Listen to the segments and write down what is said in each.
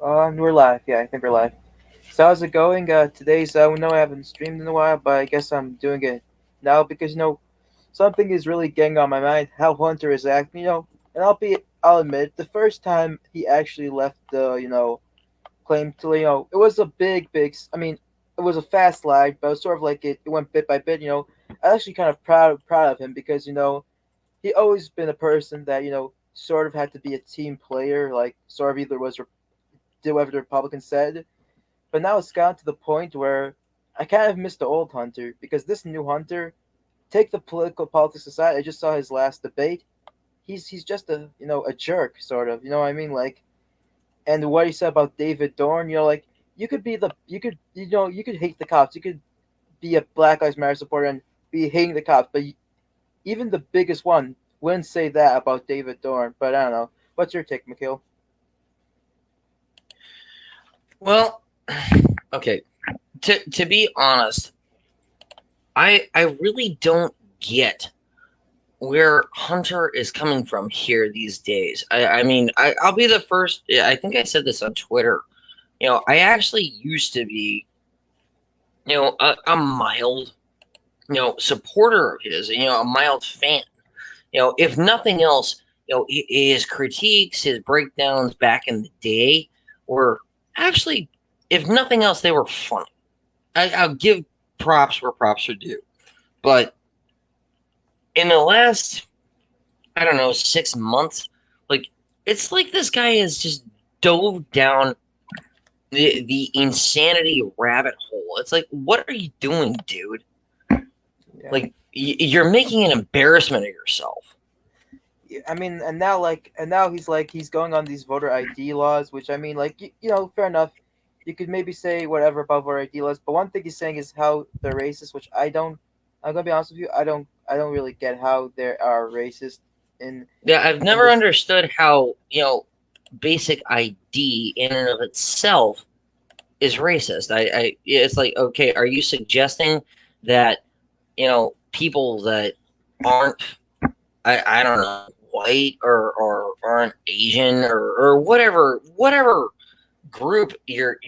We're live. Yeah, I think we're live. So how's it going? Today's we know I haven't streamed in a while, but I guess I'm doing it now because something is really getting on my mind. How Hunter is acting, and I'll admit the first time he actually left the claim to it was a I mean it was a fast slide, but it was sort of like it went bit by bit. I was actually kind of proud of him because he always been a person that sort of had to be a team player, like sort of either did whatever the Republicans said. But now it's gotten to the point where I kind of miss the old Hunter because this new Hunter, take the politics aside, I just saw his last debate. He's just a jerk sort of. You know what I mean? Like, and what he said about David Dorn, like you could hate the cops. You could be a Black Lives Matter supporter and be hating the cops, but even the biggest one wouldn't say that about David Dorn. But I don't know. What's your take, Mikhail? Well, okay. To be honest, I really don't get where Hunter is coming from here these days. I'll be the first. I think I said this on Twitter. I actually used to be, a mild, supporter of his. A mild fan. If nothing else, his critiques, his breakdowns back in the day were actually, if nothing else, they were funny. I'll give props where props are due. But in the last, I don't know, 6 months, like, it's like this guy has just dove down the insanity rabbit hole. It's like, what are you doing, dude? Yeah. Like, you're making an embarrassment of yourself. I mean, and now he's going on these voter ID laws, which I mean, like, fair enough. You could maybe say whatever about voter ID laws, but one thing he's saying is how they're racist, which I don't. I'm gonna be honest with you. I don't really get how they are racist in Yeah, I've in never this. understood how, basic ID in and of itself is racist. It's like, okay, are you suggesting that, people that aren't, I don't know, white or aren't Asian or whatever group you're,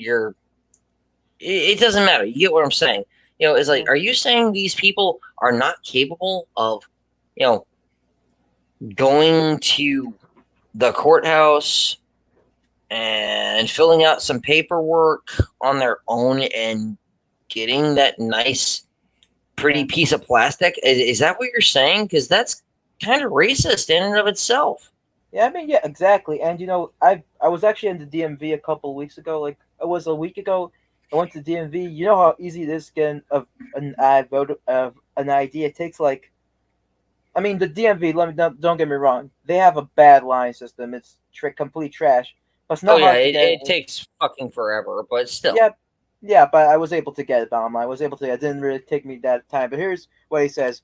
it doesn't matter. You get what I'm saying. It's like, Yeah. are you saying these people are not capable of, you know, going to the courthouse and filling out some paperwork on their own and getting that nice, pretty Yeah. piece of plastic? Is that what you're saying? Because that's kind of racist in and of itself. Yeah, I mean, yeah, exactly. And I was actually in the DMV a couple of weeks ago. Like it was a week ago. I went to DMV. You know how easy it is getting an ID. It takes like, I mean, the DMV. Let me don't get me wrong. They have a bad line system. It's complete trash. But it's Oh not yeah, hard to it, get. it takes fucking forever, but still. Yeah, yeah. But I was able to get it online. I was able to. It didn't really take me that time. But here's what he says.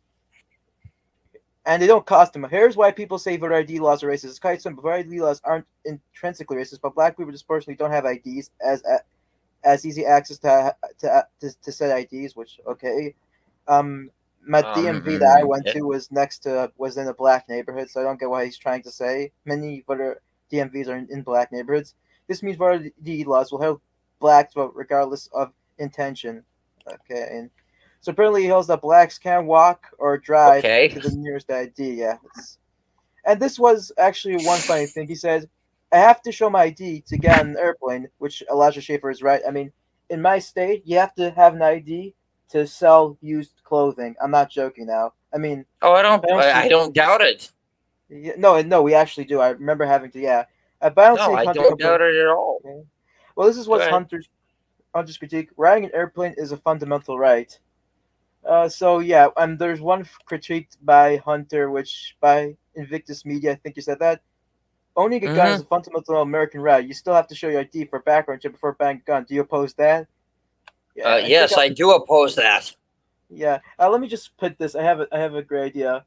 And they don't cost them. Here's why people say voter ID laws are racist. It's quite simple. Voter ID laws aren't intrinsically racist, but black people disproportionately don't have IDs as easy access to said IDs. Which okay, my DMV that I went Yeah. to was in a black neighborhood, so I don't get what he's trying to say. Many voter DMVs are in black neighborhoods. This means voter ID laws will help blacks vote regardless of intention. Okay, and so apparently he holds that blacks can walk or drive Okay. to the nearest ID. Yeah, and this was actually one funny thing. He said, "I have to show my ID to get on an airplane," which Elijah Schaefer is right. I mean, in my state, you have to have an ID to sell used clothing. I'm not joking now. I mean, Oh, I don't. I don't I see. don't doubt it. No, we actually do. I remember having to. Yeah, but I don't No, see I Hunter don't complaining. doubt it at all. Yeah. Well, this is Go what's ahead. Hunter's critique. Riding an airplane is a fundamental right. So yeah, and there's one critique by Hunter, which by Invictus Media, I think you said that. Owning a gun is Mm-hmm. a fundamental American right. You still have to show your ID for background check before buying a gun. Do you oppose that? Yeah, I think Yes, I do oppose that. yeah. Let me just put this. I have a great idea.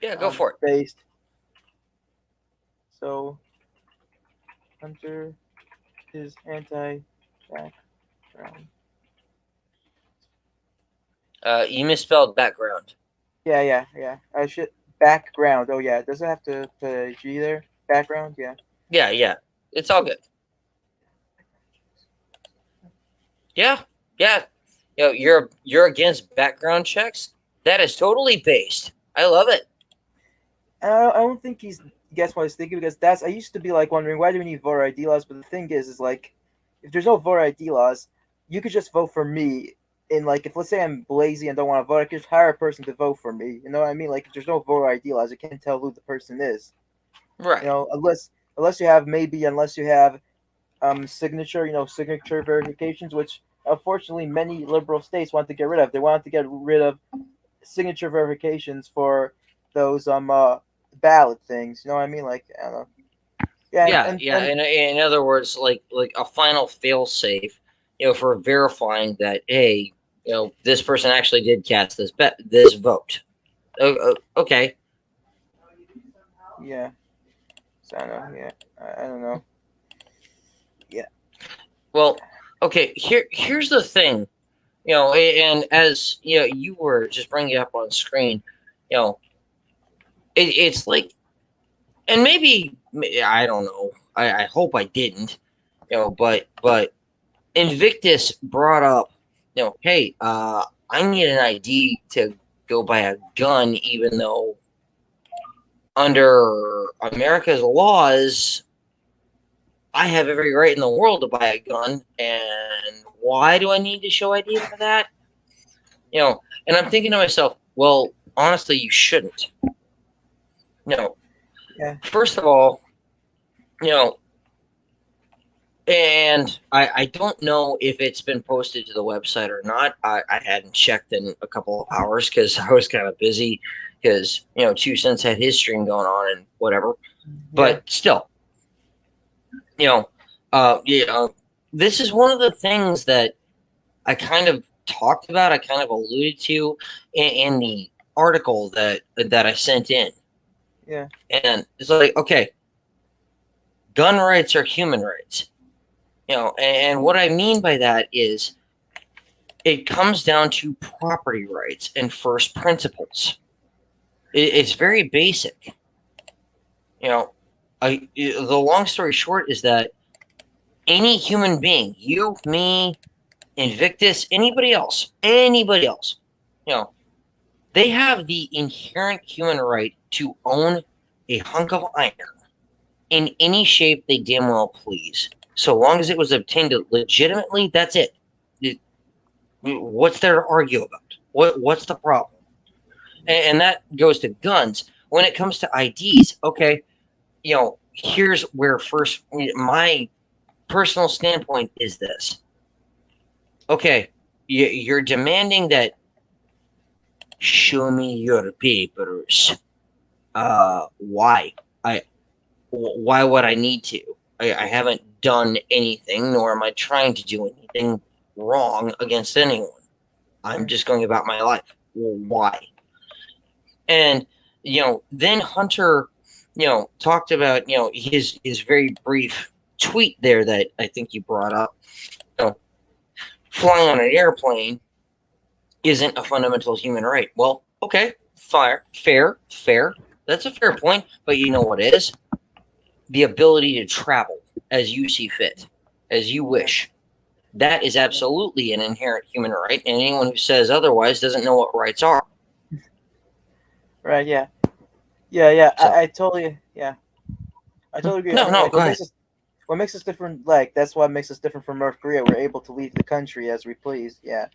Yeah, go for it. Based. So Hunter is anti-background. You misspelled background. Yeah. I should background. Oh yeah. Does it have to put a G there? Background. Yeah. Yeah, yeah. It's all good. Yeah, yeah. You're against background checks. That is totally based. I love it. And I don't think he's guess what he's thinking because that's I used to be like wondering why do we need voter ID laws, but the thing is like if there's no voter ID laws, you could just vote for me. And like if let's say I'm lazy and don't want to vote, I could just hire a person to vote for me. You know what I mean? Like if there's no voter ID laws, I can't tell who the person is. You Right. know, unless you have unless you have signature, signature verifications, which unfortunately many liberal states want to get rid of. They want to get rid of signature verifications for those ballot things. You know what I mean? Like I don't know. Yeah, and Yeah, and, yeah. and In other words, like a final fail safe, for verifying that hey, this person actually did cast this vote. Okay. yeah, so I don't know. Yeah, I don't know. Yeah, Well, okay. Here's the thing. And as you were just bringing it up on screen. You know, it's like, and maybe I don't know. I hope I didn't. But Invictus brought up, hey, I need an ID to go buy a gun, even though under America's laws, I have every right in the world to buy a gun. And why do I need to show ID for that? And I'm thinking to myself, well, honestly, you shouldn't. No. yeah, First of all, you know, and I don't know if it's been posted to the website or not. I hadn't checked in a couple of hours because I was kind of busy because, 2 Cents had his stream going on and whatever. yeah, But still, you know, yeah, this is one of the things that I kind of talked about. I kind of alluded to in the article that I sent in. yeah, And it's like, okay, gun rights are human rights. And what I mean by that is it comes down to property rights and first principles. It's very basic. You know, the long story short is that any human being, you, me, Invictus, anybody else, you know, they have the inherent human right to own a hunk of iron in any shape they damn well please. So long as it was obtained legitimately, that's it. What's there to argue about? What's the problem? And that goes to guns. When it comes to IDs, okay, here's where first my personal standpoint is this. Okay, you're demanding that show me your papers. Why? Why would I need to? I haven't done anything, nor am I trying to do anything wrong against anyone. I'm just going about my life. Well, why? And then Hunter, talked about his very brief tweet there that I think you brought up. You know, flying on an airplane isn't a fundamental human right. Well, okay, fair. That's a fair point. But you know what is? The ability to travel as you see fit, as you yeah, wish. That is absolutely an inherent human right, and anyone who says otherwise doesn't know what rights are. right, yeah, yeah. So, I totally agree. I no, mean, no, like go ahead. what makes us different, like that's what makes us different from North Korea. We're able to leave the country as we please. Yeah,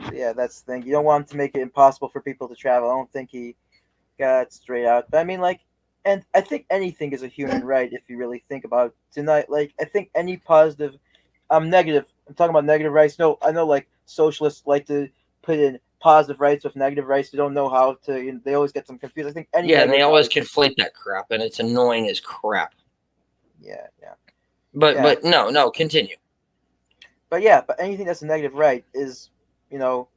so, yeah, that's the thing. You don't want him to make it impossible for people to travel. I don't think he got it straight out. But I mean, like, and I think anything is a human right if you really think about it. Tonight. Like, I think any positive, negative. I'm talking about negative rights. No, I know like socialists like to put in positive rights with negative rights. They don't know how to. They always get them confused. I think any Yeah, and they negative always right. conflate that crap, and it's annoying as crap. Yeah, yeah, But yeah. but no, continue. But anything that's a negative right is, you know,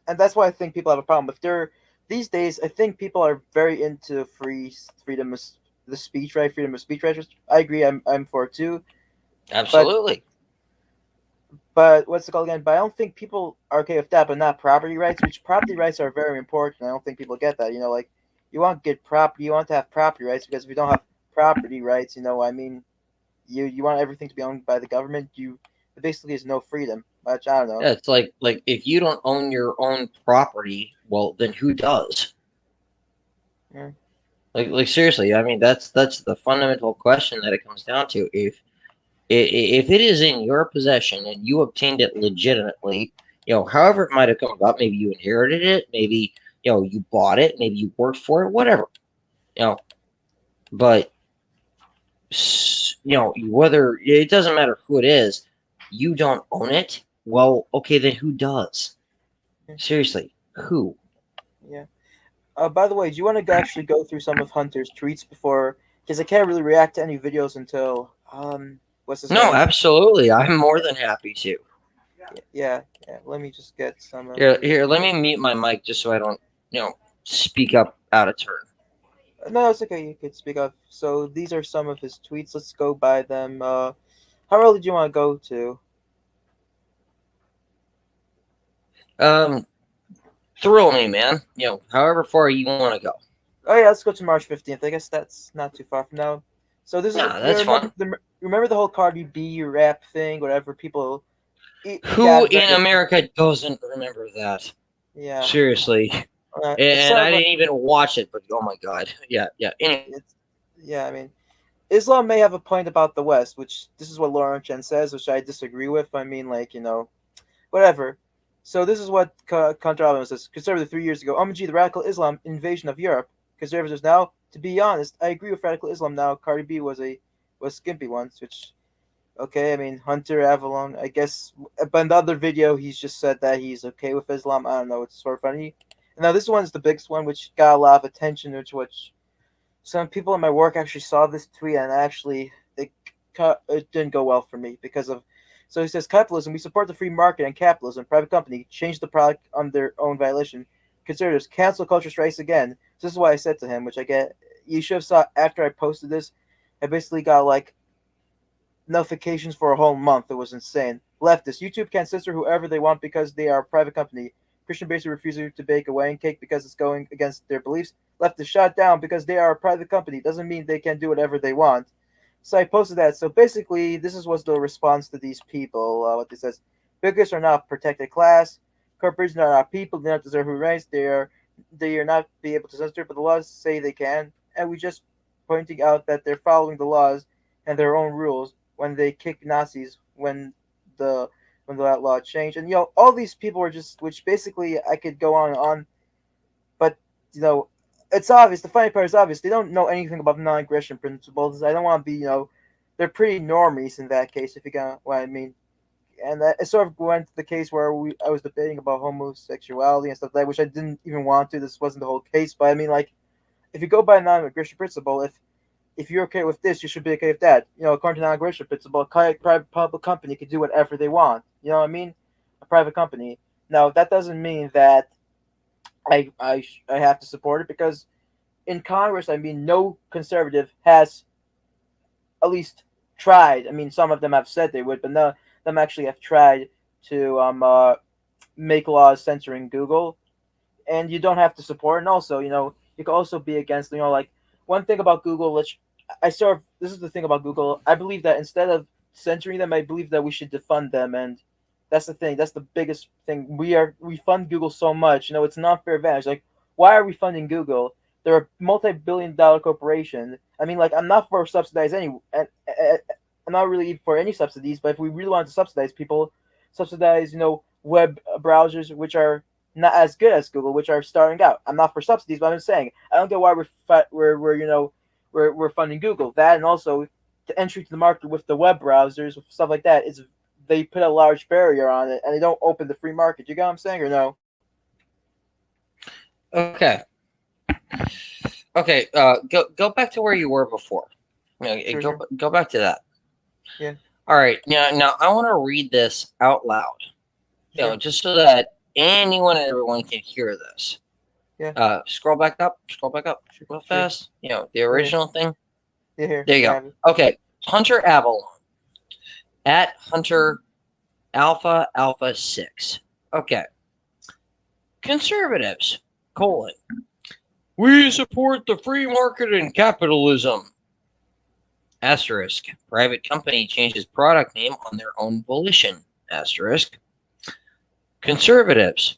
and that's why I think people have a problem. If they're these days, I think people are very into freedom of the speech right, freedom of speech right. I agree. I'm for it too. But Absolutely. what's it called again? But I don't think people are okay with that. But not property rights, which property rights are very important. I don't think people get that. Like you want to get property, you want to have property rights because if you don't have property rights, I mean, you want everything to be owned by the government. You there basically is no freedom. much. I don't know. Yeah, it's like if you don't own your own property, well, then who does? Yeah. Like seriously, I mean that's the fundamental question that it comes down to. If it is in your possession and you obtained it legitimately, however it might have come about, maybe you inherited it, maybe you bought it, maybe you worked for it, whatever, you know, but whether it doesn't matter who it is, you don't own it. Well, okay, then who does? Seriously, who? Yeah. By the way, do you want to actually go through some of Hunter's tweets before? Because I can't really react to any videos until what's his No, name? absolutely. I'm more than happy to. Yeah, yeah. Let me just get some of Here, his. let me mute my mic just so I don't, speak up out of turn. No, it's okay. You could speak up. So these are some of his tweets. Let's go by them. How early do you want to go to? Um, Thrill me, man. However far you want to go. Oh yeah, let's go to March 15th. I guess that's not too far from now. So this is Nah, that's fine. remember the whole Cardi B rap thing, whatever people it Who got very in America doesn't remember that? yeah. Seriously. It's And sort of I like didn't even watch it, but oh my god. Yeah, yeah. Anyway. it's yeah. I mean, Islam may have a point about the West, which this is what Lauren Chen says, which I disagree with. I mean, like whatever. So this is what Contra says. Conservative 3 years ago. OMG, the radical Islam invasion of Europe. Conservatives now. To be honest, I agree with radical Islam now. Cardi B was skimpy once, which okay. I mean, Hunter Avalon. I guess, but in the other video, he's just said that he's okay with Islam. I don't know. It's sort of funny. And now this one's the biggest one, which got a lot of attention, which some people in my work actually saw this tweet and actually it didn't go well for me because of. So he says capitalism. We support the free market and capitalism. Private company change the product on their own violation. Conservatives cancel culture strikes again. So this is what I said to him, which I get. You should have saw after I posted this. I basically got like notifications for a whole month. It was insane. Leftists. YouTube can censor whoever they want because they are a private company. Christian basically refuses to bake a wedding cake because it's going against their beliefs. Leftists shot down because they are a private company. Doesn't mean they can do whatever they want. So I posted that. So basically, this was the response to these people. What they says: bigots are not a protected class. Corporations are not people. They don't deserve human rights. They are not be able to censor, but the laws say they can. And we just pointing out that they're following the laws and their own rules when they kick Nazis the when that law changed. And all these people were just, which basically I could go on and on, but you know, it's obvious. The funny part is obvious. They don't know anything about non-aggression principles. I don't want to be, they're pretty normies in that case, if you get what I mean. And that, it sort of went to the case where I was debating about homosexuality and stuff like that, which I didn't even want to. This wasn't the whole case, but I mean, like, if you go by non-aggression principle, if you're okay with this, you should be okay with that. According to non-aggression principle, a private public company can do whatever they want. You know what I mean? A private company. Now that doesn't mean that I have to support it because in Congress, I mean, no conservative has at least tried. I mean, some of them have said they would, but none of them actually have tried to make laws censoring Google. And you don't have to support. And also, you can also be against. Like one thing about Google, which I sort of this is the thing about Google. I believe that instead of censoring them, I believe that we should defund them. And that's the thing. That's the biggest thing. We fund Google so much. It's an unfair advantage. Like, why are we funding Google? They're a multi-billion-dollar corporation. I mean, like, I'm not for subsidize any, and I'm not really for any subsidies. But if we really want to subsidize people, subsidize web browsers which are not as good as Google, which are starting out. I'm not for subsidies, but I'm just saying I don't get why we're funding Google. That and also the entry to the market with the web browsers, with stuff like that, is they put a large barrier on it and they don't open the free market. You get what I'm saying or no? Okay. Okay. Go back to where you were before. Sure, sure. Go back to that. Yeah, All right. Now I want to read this out loud. sure. Just so that anyone and everyone can hear this. Yeah, Scroll back up. Scroll back up sure, real sure. fast. The Yeah, original thing. yeah. Here, There you I go. have it. Okay. Hunter Avalon at Hunter Alpha Alpha 6. Okay. Conservatives, colon. We support the free market and capitalism. Asterisk. Private company changes product name on their own volition. Asterisk. Conservatives.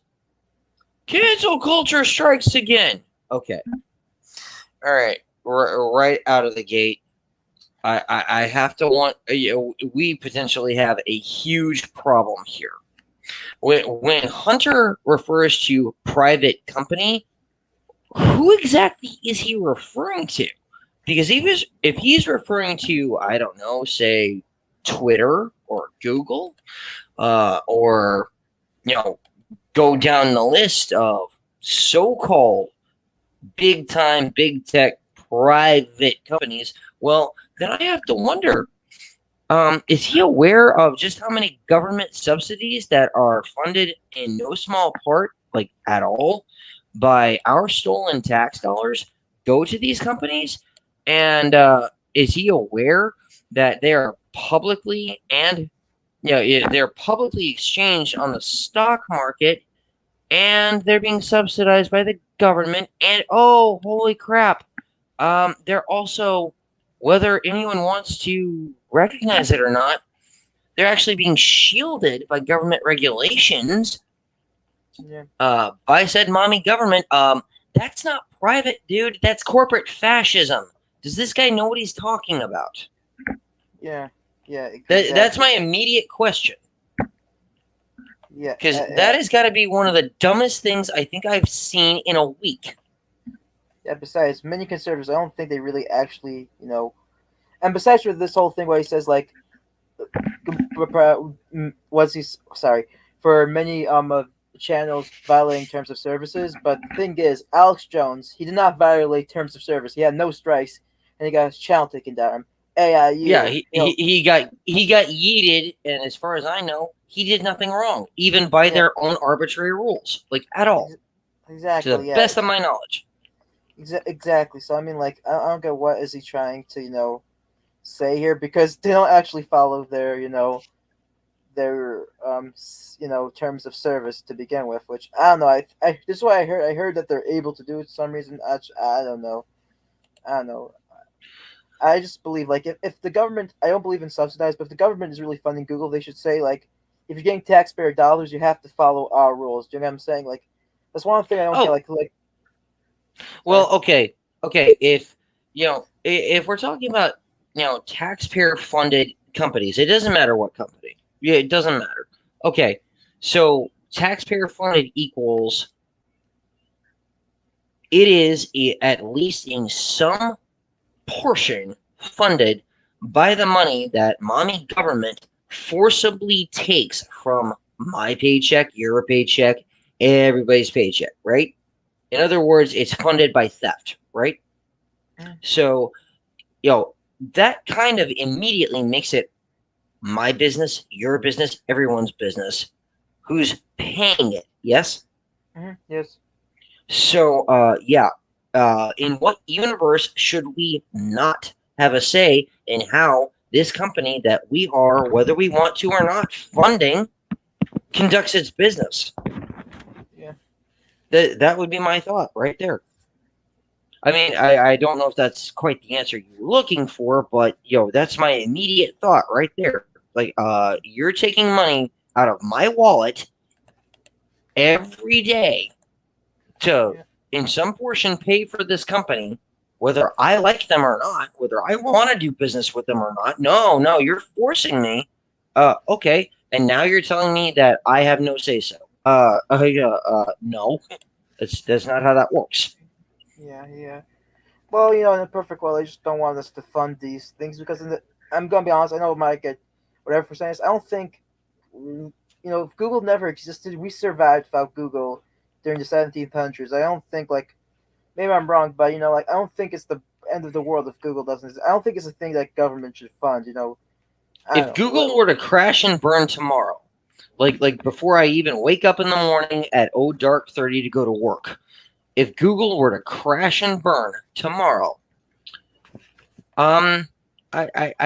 Cancel culture strikes again. Okay. All right. Right out of the gate, I have to want. We potentially have a huge problem here. When Hunter refers to private company, who exactly is he referring to? Because if he's referring to, I don't know, say Twitter or Google, or you know, go down the list of so-called big time, big tech, private companies, well, then I have to wonder, is he aware of just how many government subsidies that are funded in no small part, like at all, by our stolen tax dollars go to these companies? And is he aware that they are publicly and they're publicly exchanged on the stock market, and they're being subsidized by the government. And oh, holy crap! They're also, whether anyone wants to recognize it or not, they're actually being shielded by government regulations. Yeah. By said mommy government. That's not private, dude. That's corporate fascism. Does this guy know what he's talking about? Yeah. Yeah. That's Exactly. my immediate question. Yeah. Because that has got to be one of the dumbest things I think I've seen in a week. Yeah. Besides, many conservatives, I don't think they really actually, and besides for this whole thing where he says like, was he sorry for many channels violating terms of services, but the thing is, Alex Jones, he did not violate terms of service. He had no strikes, and he got his channel taken down. Yeah, AIU, he got yeeted, and as far as I know, he did nothing wrong, even by yeah, their own arbitrary rules, like at all, to the exactly, yeah, best of my knowledge. exactly. So I mean, like, I don't get what is he trying to say here, because they don't actually follow their their terms of service to begin with, which I don't know. This is what I heard. I heard that they're able to do it for some reason. I don't know. I don't know. I just believe like if the government, I don't believe in subsidized, but if the government is really funding Google, they should say like, if you're getting taxpayer dollars, you have to follow our rules. Do you know what I'm saying? Like, that's one thing I don't get. Oh, Like sorry. well, okay. If we're talking about taxpayer-funded companies, it doesn't matter what company. Yeah, it doesn't matter. Okay, so taxpayer-funded equals it is at least in some portion funded by the money that mommy government forcibly takes from my paycheck, your paycheck, everybody's paycheck, right? In other words, it's funded by theft, right? Mm, So, that kind of immediately makes it my business, your business, everyone's business. Who's paying it? Yes? yes. So, in what universe should we not have a say in how this company that we are, whether we want to or not, funding conducts its business? Yeah. That would be my thought right there. I mean, I don't know if that's quite the answer you're looking for, but that's my immediate thought right there. Like, you're taking money out of my wallet every day to, Yeah. in some portion, pay for this company, whether I like them or not, whether I want to do business with them or not. No, you're forcing me. Okay, and now you're telling me that I have no say so. No, that's not how that works. Yeah. Yeah. Well, in a perfect world, I just don't want us to fund these things because I'm gonna be honest. I know it might get whatever percentage. I don't think, if Google never existed, we survived without Google during the 1700s. I don't think like, maybe I'm wrong, but like, I don't think it's the end of the world if Google doesn't exist. I don't think it's a thing that government should fund. I If don't know. Google were to crash and burn tomorrow, like before I even wake up in the morning at dark 30 to go to work, if Google were to crash and burn tomorrow, I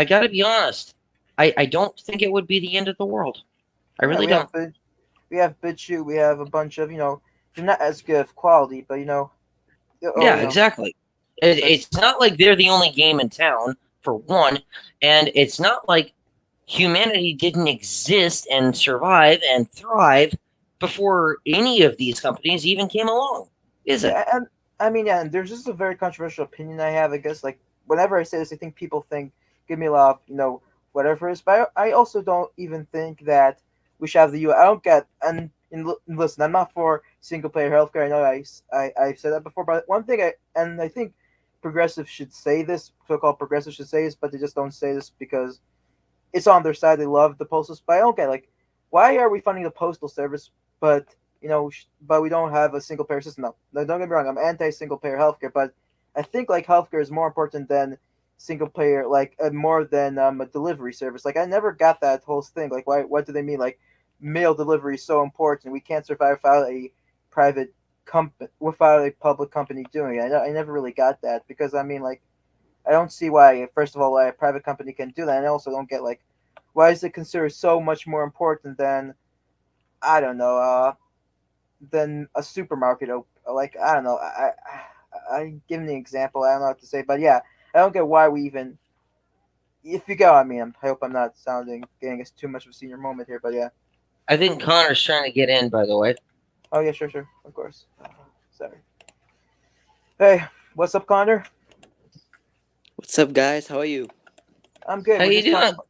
gotta be honest. I don't think it would be the end of the world. I Yeah, really don't. we have BitChute, we have a bunch of they're not as good of quality, but oh, Yeah, exactly. It's that's not like they're the only game in town, for one, and it's not like humanity didn't exist and survive and thrive before any of these companies even came along, is it? Yeah, and I mean, yeah, and there's just a very controversial opinion I have. I guess like whenever I say this, I think people think give me a lot of whatever it is, but I also don't even think that we should have the U. I don't get and listen, I'm not for single player healthcare. I know I've said that before, but one thing I think progressives should say this, so-called progressives should say this, but they just don't say this because it's on their side. They love the postal, but I don't get like why are we funding the postal service, but but we don't have a single payer system. No, don't get me wrong. I'm anti single payer healthcare, but I think like healthcare is more important than single payer, like more than a delivery service. Like I never got that whole thing. Like why? What do they mean? Like mail delivery is so important. We can't survive without a private company, without a public company doing it. I never really got that because I mean like I don't see why. First of all, why a private company can do that, and I also don't get like why is it considered so much more important than I don't know than a supermarket. Like I don't know. I give an example. I don't know what to say, but yeah, I don't get why we even. If you get what I mean, I hope I'm not getting us too much of a senior moment here, but yeah. I think Connor's trying to get in, by the way. Oh yeah, sure, of course. Sorry. Hey, what's up, Connor? What's up, guys? How are you? I'm good. How We're you just talking doing? about.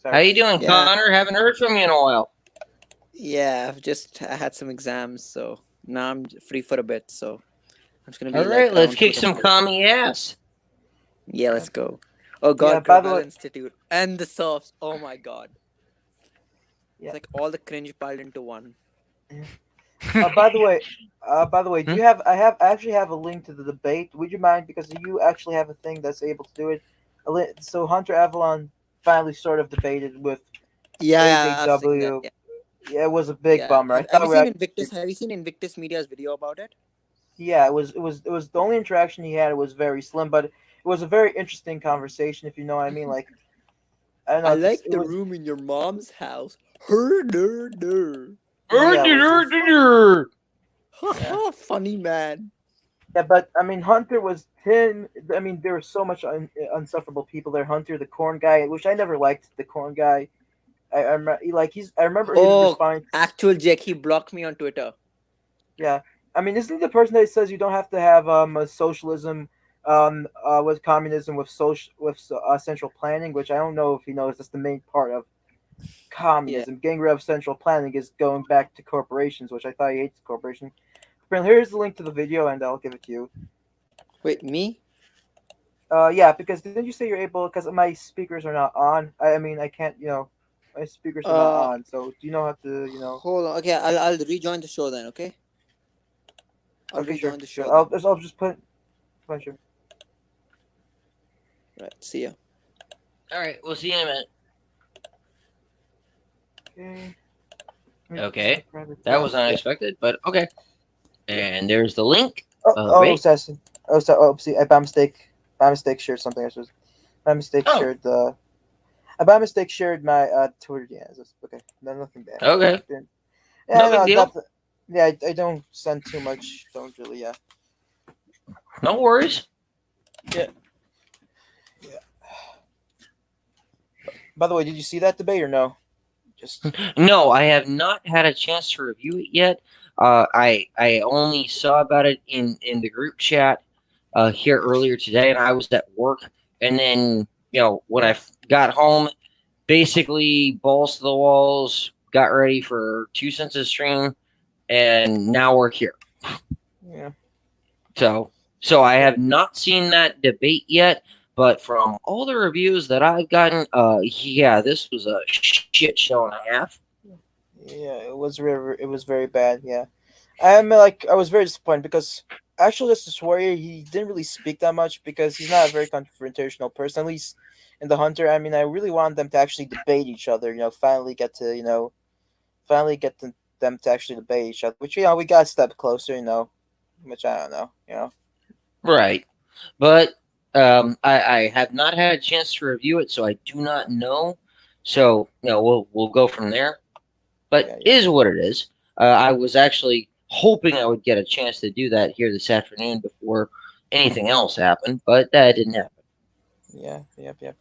How Sorry. you doing, Yeah, Connor? Haven't heard from you in a while. I had some exams, so now I'm free for a bit. So I'm just gonna All be right, like let's around kick Twitter some for a bit. commie ass. Yeah, Yeah. let's go. Oh Yeah. God, By the way. Gravel Institute and the softs. Oh my God, it's Yeah. like all the cringe piled into one. Yeah. By the way. Do Hmm? you have? I actually have a link to the debate. Would you mind because you actually have a thing that's able to do it? So Hunter Avalon finally sort of debated with Yeah, I've seen that. AJW. Yeah, Yeah, it was a big yeah. bummer. I Have thought you we were seen actually. Invictus? Have you seen Invictus Media's video about it? Yeah, it was the only interaction he had. It was very slim, but it was a very interesting conversation. If you know what I mean, like I don't know. I It like the was room in your mom's house. Her, der, der. yeah, it was just Ha yeah. ha, funny man. Yeah, but I mean, Hunter was him. I mean, there were so much unsufferable people there. Hunter, the corn guy, which I never liked. The corn guy. Like he's. I remember him Oh, responding. actual Jack, he blocked me on Twitter. Yeah, I mean, isn't he the person that says you don't have to have a socialism, with communism with central planning, which I don't know if he knows that's the main part of Yeah. communism. Getting rid of central planning is going back to corporations, which I thought he hates corporations. Apparently, here's the link to the video, and I'll give it to you. Wait, me? Yeah, because didn't you say you're able? Because my speakers are not on. I mean, I can't. My speakers are not Uh, on. So do you know how to? hold on. Okay, I'll rejoin the show then. Okay, I'll Okay, sure, rejoin the show sure. then. I'll just put. Fine, sure. Right. See ya. All right, we'll see you in a minute. Okay. Let me put this in a Okay, private that chat. was Yeah. unexpected, but okay. Yeah. And there's the link. Oh, Wait. assassin. Oh, sorry. Oh, see, I by mistake shared something. I was by mistake Oh, shared the. I by mistake shared my Twitter. Yeah, okay. No, nothing bad. okay. No Yeah, big no, deal. not. Yeah, I don't send too much. Don't really. Yeah. No worries. Yeah. Yeah. By the way, did you see that debate or no? Just. No, I have not had a chance to review it yet. I only saw about it in the group chat here earlier today, and I was at work. And then when I got home, basically balls to the walls, got ready for 2 cents a stream, and now we're here. Yeah. So so I Yeah. have not seen that debate yet, but from all the reviews that I've gotten, yeah, this was a shit show and a half. Yeah. It was very bad. Yeah. I was very disappointed because actually Justice Warrior he didn't really speak that much because he's not a very confrontational person. At least in the Hunter, I mean, I really want them to actually debate each other. Finally get them to actually debate each other. Which we got a step closer. Which I don't know. Right. But I have not had a chance to review it, so I do not know. So we'll go from there. But Yeah, it yeah, is what it is. I was actually hoping I would get a chance to do that here this afternoon before anything else happened, but that didn't happen. yeah, yep. Yeah.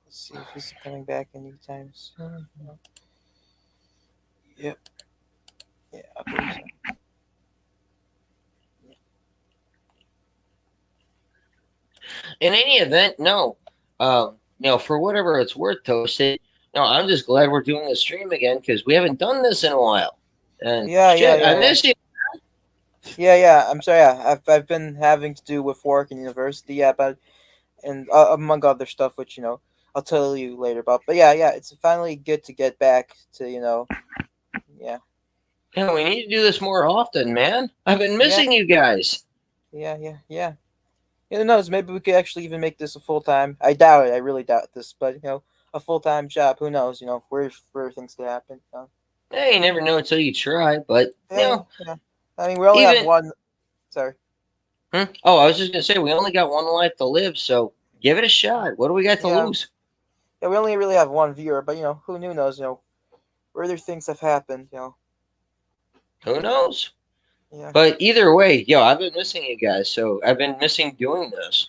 Let's see if he's coming back anytime soon. Yep. Yeah, I believe so. In any event, no. For whatever it's worth, Toasted, no, I'm just glad we're doing the stream again because we haven't done this in a while. And Yeah, yeah, shit, yeah, I yeah. miss you. Yeah. I'm sorry. Yeah, I've been having to do with work and university. Yeah, but and among other stuff, which I'll tell you later about. But yeah, it's finally good to get back to yeah, Yeah, we need to do this more often, man. I've been yeah, missing you guys. yeah. Who knows? Maybe we could actually even make this a full time. I doubt it. I really doubt this, but a full time job. Who knows? Where things could happen. Hey, you never know until you try. But Yeah. I mean, we only have even one. Sorry. Oh, I was just gonna say we only got one life to live, so give it a shot. What do we got to Yeah, lose? yeah. We only really have one viewer, but who knows? Further things have happened. Who knows? Yeah. But either way, I've been missing you guys, so I've been missing doing this.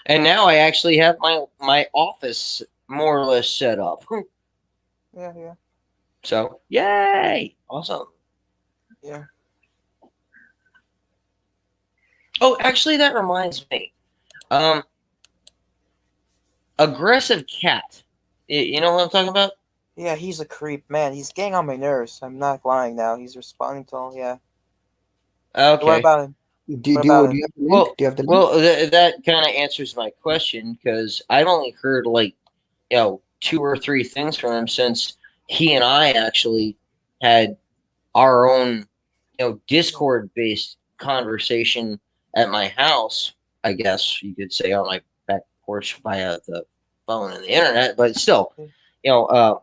And now I actually have my office more or less set up. Yeah. So yay! Awesome. Yeah. Oh, actually, that reminds me. Um, aggressive cat. You know what I'm talking about? Yeah, he's a creep, man. He's getting on my nerves. I'm not lying now. He's responding to all. Yeah. What Okay. about him? Do, What do, you, about do him? you have the link? Well, Do you have the link? well, that kind of answers my question because I've only heard like 2 or 3 things from him since he and I actually had our own Discord based conversation at my house. I guess you could say on my back porch via the phone and the internet, but still, you know, uh,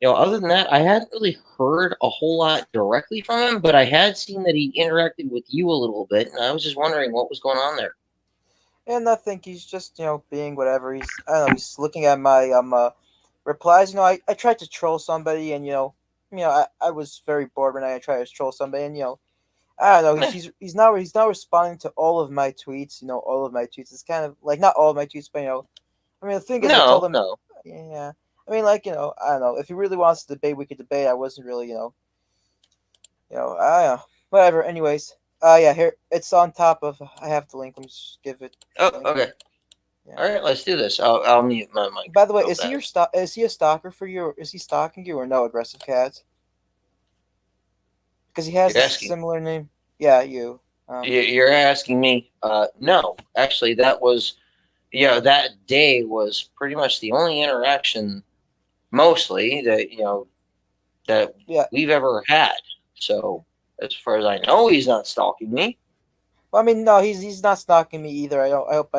other than that, I hadn't really heard a whole lot directly from him, but I had seen that he interacted with you a little bit, and I was just wondering what was going on there. And nothing. He's just being whatever. I don't know. He's looking at my replies. I tried to troll somebody, and I was very bored when I tried to troll somebody, and I don't know. He's now responding to all of my tweets. All of my tweets. It's kind of like not all of my tweets, but I mean, the thing is, I told No, him, no. yeah. I mean, like I don't know. If he really wants to debate, we could debate. I wasn't really, I don't know. Whatever. Anyways, yeah. Here, it's on top of. I have the link. Let me just give it. Oh, The link. okay. Yeah. All right, let's do this. I'll mute my mic. By the way, real is he your fast. Is he a stalker for you? Or is he stalking you or no? Aggressive cats. Because he has You're a asking. similar name. Yeah, you. You're asking me. No, actually, that was that day was pretty much the only interaction, mostly that Yeah. we've ever had. So as far as I know, he's not stalking me. Well, I mean, no, he's not stalking me either. I don't. I hope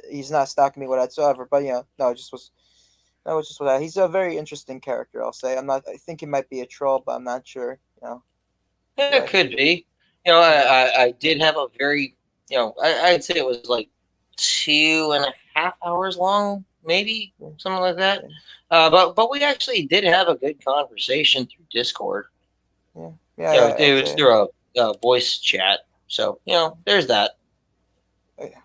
he's not stalking me whatsoever. But no, it just was. No, it's just what he's a very interesting character. I'll say. I'm not. I think he might be a troll, but I'm not sure. Yeah, Yeah. it could be. I did have a very, I'd say it was like 2.5 hours long, maybe something like that. But we actually did have a good conversation through Discord. Yeah. It I'd was say. through a voice chat. So there's that. Oh, yeah.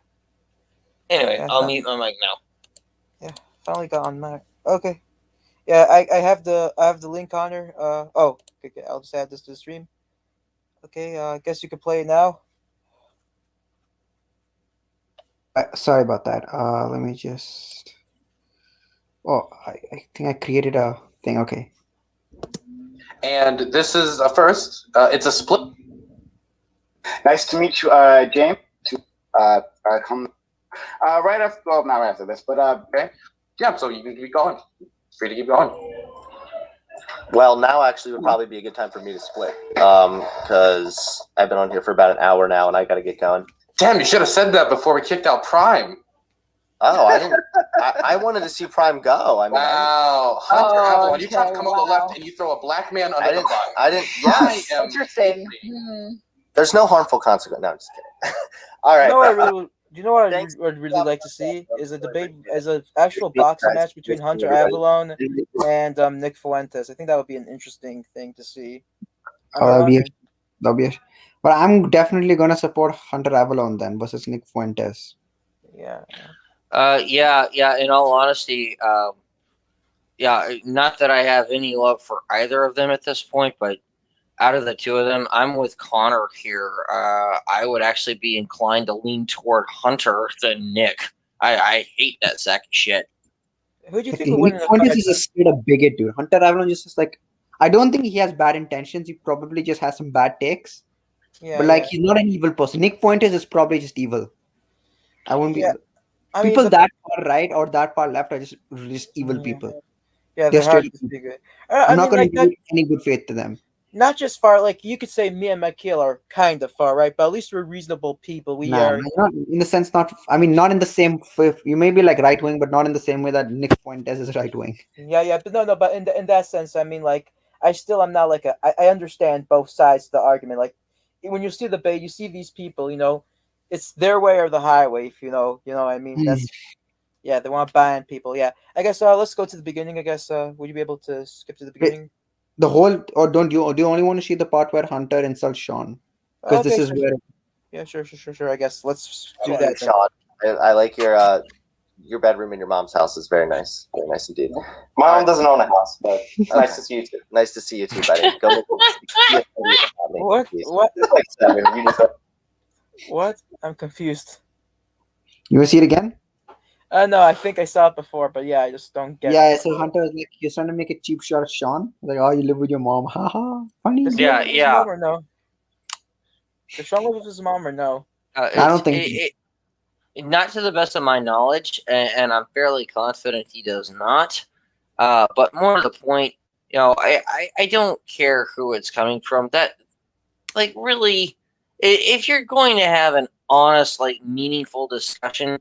Anyway, Yeah. I'll mute my mic now. Yeah. Finally got on my. Okay. Yeah. I have the link on her. Oh. Okay. I'll just add this to the stream. Okay. I guess you can play it now. Sorry about that. Let me just. Oh, I think I created a thing. Okay. And this is a first. It's a split. Nice to meet you, James. Come right after. Well, not right after this, but okay. Yeah. So you can keep going. Free to keep going. Well, now actually would probably be a good time for me to split, because I've been on here for about an hour now, and I got to get going. Damn, you should have said that before we kicked out Prime. Oh, I didn't. I wanted to see Prime go. I mean, Wow, Hunter Avalon, you try to okay, come on the left and you throw a black man under the bus. I didn't. I Yes. am Interesting. There's no harmful consequence. No, I'm just kidding. All right. You know what I really, do you know what Thanks. I'd really like to see is a debate, as an actual boxing match between Hunter Avalon and Nick Fuentes. I think that would be an interesting thing to see. I'm That'll be, wondering. that'll be. But I'm definitely gonna support Hunter Avalon then versus Nick Fuentes. Yeah. Yeah. In all honesty, yeah, not that I have any love for either of them at this point, but out of the two of them, I'm with Connor here. I would actually be inclined to lean toward Hunter than Nick. I hate that sack of shit. Who do you think Okay, would win Nick in a Fuentes fight? is a straight up bigot, dude. Hunter Avalon is just like, I don't think he has bad intentions. He probably just has some bad takes. Yeah, But like, yeah, he's not an evil person. Nick Fuentes is probably just evil. I won't be. yeah. I mean, People that far right or that far left are just evil yeah, people. yeah, They're they're hard straight. to be good. I'm I not mean, going like to that. give any good faith to them. Not just far. Like you could say, me and Mikhail are kind of far right, but at least we're reasonable people. We Nah, are. man, not in the sense. Not. I mean, not in the same. You may be like right wing, but not in the same way that Nick Fuentes is right wing. Yeah, yeah, but no, no, but in that sense, I mean, like, I still am not like I understand both sides of the argument. Like, when you see the debate, you see these people, it's their way or the highway. If you know what I mean. Hmm. That's yeah, they want to ban people. Yeah, I guess. Let's go to the beginning. I guess. Would you be able to skip to the Wait, beginning? the whole, or don't you? Or do you only want to see the part where Hunter insults Sean? Because this Okay, is sure, where. yeah, sure. I guess let's do Thank that you, then. Sean. I like your bedroom in your mom's house is very nice. Very nice indeed. My mom doesn't own a house, but it's Okay. nice to see you too. Nice to see you too, buddy. Go make a What? please. What? It's like 7. You just What? I'm confused. You want to see it again? No, I think I saw it before, but yeah, I just don't get Yeah. it. So Hunter is like, he's trying to make a cheap shot at Sean. Like, oh, you live with your mom. Haha. Funny. Does he Yeah, live with his yeah. mom or no? Does Sean live with his mom or no? I don't think. Not to the best of my knowledge, and I'm fairly confident he does not. But more to the point, I don't care who it's coming from. That, like, really, if you're going to have an honest, like, meaningful discussion,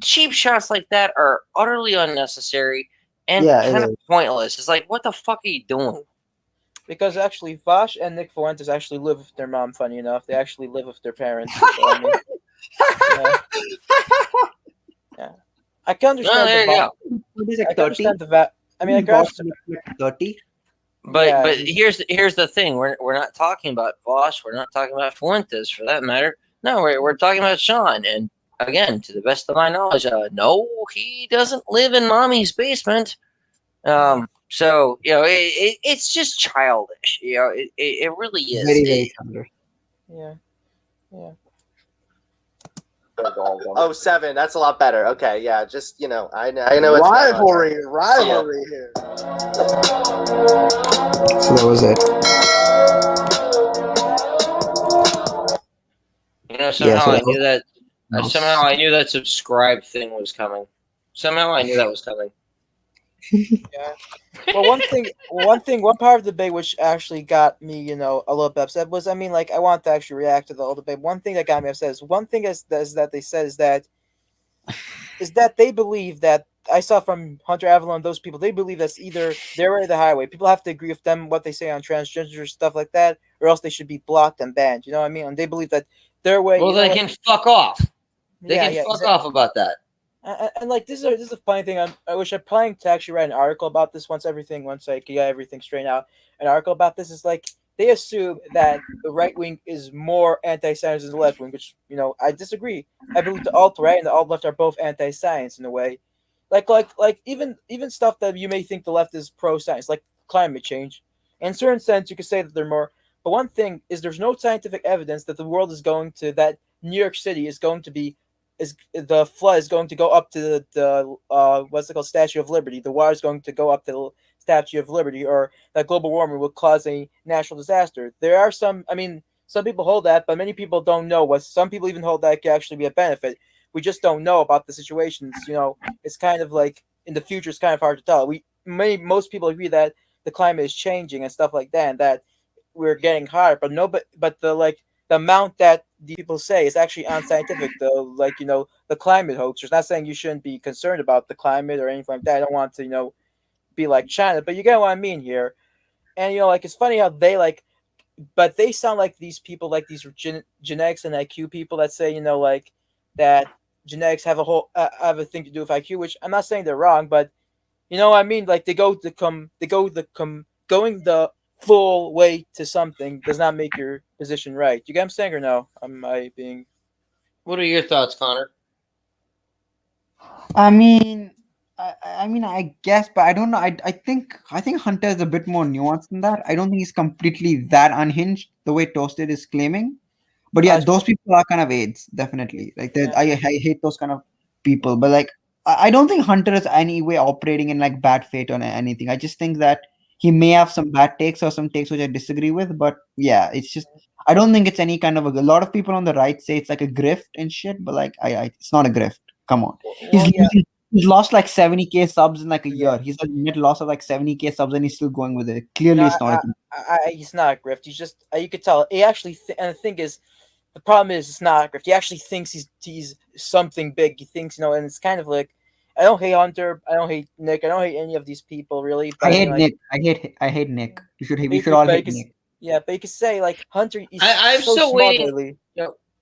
cheap shots like that are utterly unnecessary and Yeah, it kind of is. pointless. It's like, what the fuck are you doing? Because actually, Vosh and Nick Fuentes actually live with their mom. Funny enough, they actually live with their parents. So, I mean, yeah. I can understand Well, there the you vibe. go. What is I it? can 30. understand the va- I mean, I can Boss understand. 30. But Yeah, but here's the thing: we're not talking about Voss. We're not talking about Fuentes, for that matter. No, we're talking about Sean. And again, to the best of my knowledge, no, he doesn't live in mommy's basement. So it's just childish. It really is. Very, very similar. yeah. Oh, 7. That's a lot better. Okay, yeah. Just I know it's rivalry here. So that was it. Somehow so I that knew that. was- Somehow I knew that subscribe thing was coming. Somehow I knew that was coming. Well, one part of the debate which actually got me, a little bit upset was, I mean, like, I want to actually react to the whole debate. One thing that got me upset is that they said is that they believe that I saw from Hunter Avalon, those people, they believe that's either their way or the highway. People have to agree with them what they say on transgender stuff like that, or else they should be blocked and banned. You know what I mean? And they believe that their way. Well, they can fuck off. They can fuck exactly. off about that. And like this is a funny thing. I wish I'm planning to actually write an article about this once I get everything straightened out. An article about this is like they assume that the right wing is more anti-science than the left wing, which I disagree. I believe the alt right and the alt left are both anti-science in a way. Like even stuff that you may think the left is pro-science, like climate change. In a certain sense, you could say that they're more. But one thing is, there's no scientific evidence that the world is going to that New York City is going to be the flood is going to go up to the what's it called, Statue of Liberty. The water is going to go up to the Statue of Liberty, or that global warming will cause a natural disaster. There are some. I mean, some people hold that, but many people don't know. What some people even hold that could actually be a benefit. We just don't know about the situations. It's kind of like in the future. It's kind of hard to tell. Most people agree that the climate is changing and stuff like that, and that we're getting hotter. But no, but the amount that the people say is actually unscientific. The climate hoaxers. Not saying you shouldn't be concerned about the climate or anything like that. I don't want to be like China, but you get what I mean here. And like it's funny how they but they sound like these people, like these genetics and IQ people that say like that genetics have a thing to do with IQ, which I'm not saying they're wrong, but what I mean, like going the full way to something does not make your position right. You get what I'm saying or no? Am I being? What are your thoughts, Connor? I mean, I mean, I guess, but I don't know. I think Hunter is a bit more nuanced than that. I don't think he's completely that unhinged the way Toasted is claiming. But yeah, those people are kind of aids, definitely. Like I hate those kind of people. But like I don't think Hunter is any way operating in like bad faith or anything. I just think that he may have some bad takes or some takes which I disagree with. But yeah, it's just I don't think it's any kind of a lot of people on the right say it's like a grift and shit. But like I it's not a grift. Come on, Well, yeah. he's lost like 70K subs in like a Yeah. year. He's a net loss of like 70K subs and he's still going with it. Clearly, No, it's not. he's not a grift. He's just you could tell. He actually and the thing is, the problem is it's not a grift. He actually thinks he's something big. He thinks and it's kind of like I don't hate Hunter. I don't hate Nick. I don't hate any of these people really. But I hate mean, Nick. I hate Nick. We should all hate Nick. Yeah, but you could say like Hunter. I'm so still smart waiting. lately.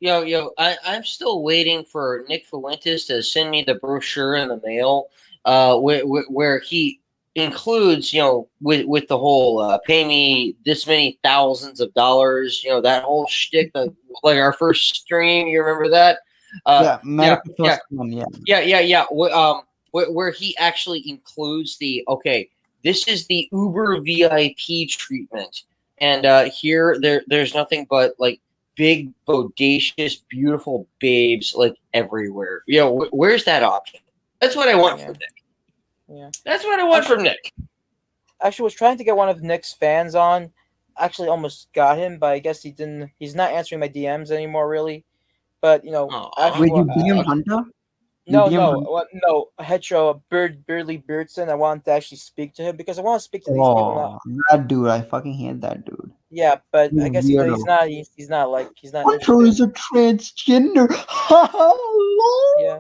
I'm still waiting for Nick Fuentes to send me the brochure in the mail, where he includes, with the whole pay me this many thousands of dollars, that whole shtick, like our first stream. You remember that? Where he actually includes this is the Uber VIP treatment, and here there's nothing but like big, bodacious, beautiful babes like everywhere. Where's that option? That's what I want from Nick. Yeah, that's what I want from Nick. Actually, was trying to get one of Nick's fans on. Actually, almost got him, but I guess he didn't. He's not answering my DMs anymore, really. But Wait, you DM Hunter? No, Hetero Beardly Beardson. I want to actually speak to him because I want to speak to these people. That dude, I fucking hate that dude. Yeah, but I guess he's not. He's not Hunter is a transgender. Yeah.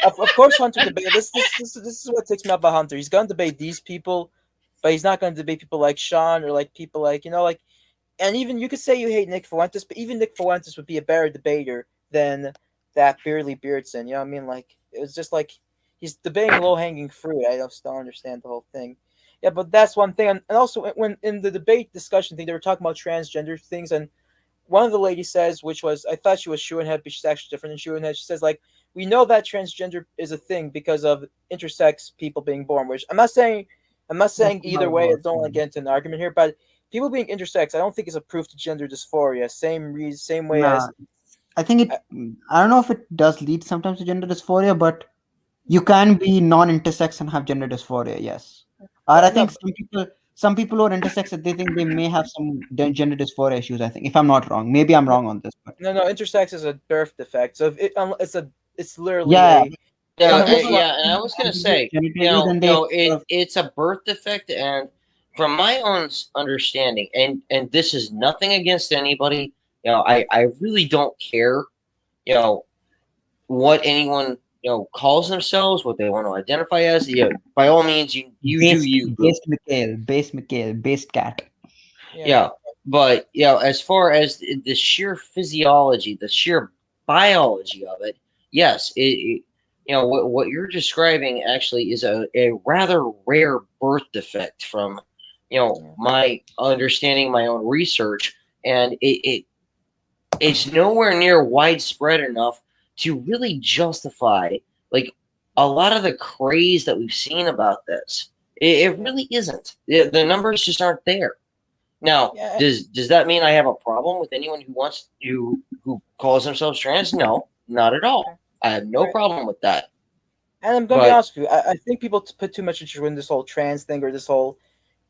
Of course, Hunter debate. This is what takes me up about Hunter. He's gonna debate these people, but he's not gonna debate people like Sean or like people like and even you could say you hate Nick Fuentes, but even Nick Fuentes would be a better debater than that Beardly Beardson. You know what I mean? Like it's just like he's debating low hanging fruit. I just don't understand the whole thing. Yeah, but that's one thing. And also when in the debate discussion thing, they were talking about transgender things, and one of the ladies says, which was I thought she was Shuenhead, but she's actually different than Shuenhead. She says like we know that transgender is a thing because of intersex people being born. Which I'm not saying either way. I don't want to get into an argument here, but people being intersex, I don't think is a proof to gender dysphoria. Same way as I think it. I don't know if it does lead sometimes to gender dysphoria, but you can be non-intersex and have gender dysphoria. Yes, or I think some people who are intersex, they think they may have some gender dysphoria issues. I think, if I'm not wrong, maybe I'm wrong on this. But no, intersex is a birth defect. So it's literally and I was gonna say, it's a birth defect, and from my own understanding, and this is nothing against anybody. I really don't care, what anyone calls themselves, what they want to identify as. By all means, you do you. Based cat. Yeah, but as far as the sheer physiology, the sheer biology of it, yes, what you're describing actually is a rather rare birth defect from my understanding, my own research, and it's nowhere near widespread enough to really justify like a lot of the craze that we've seen about this. It really isn't. The numbers just aren't there. Now, does that mean I have a problem with anyone who calls themselves trans? No, not at all. I have no problem with that. And I'm going to be honest with you. I think people put too much interest in this whole trans thing or this whole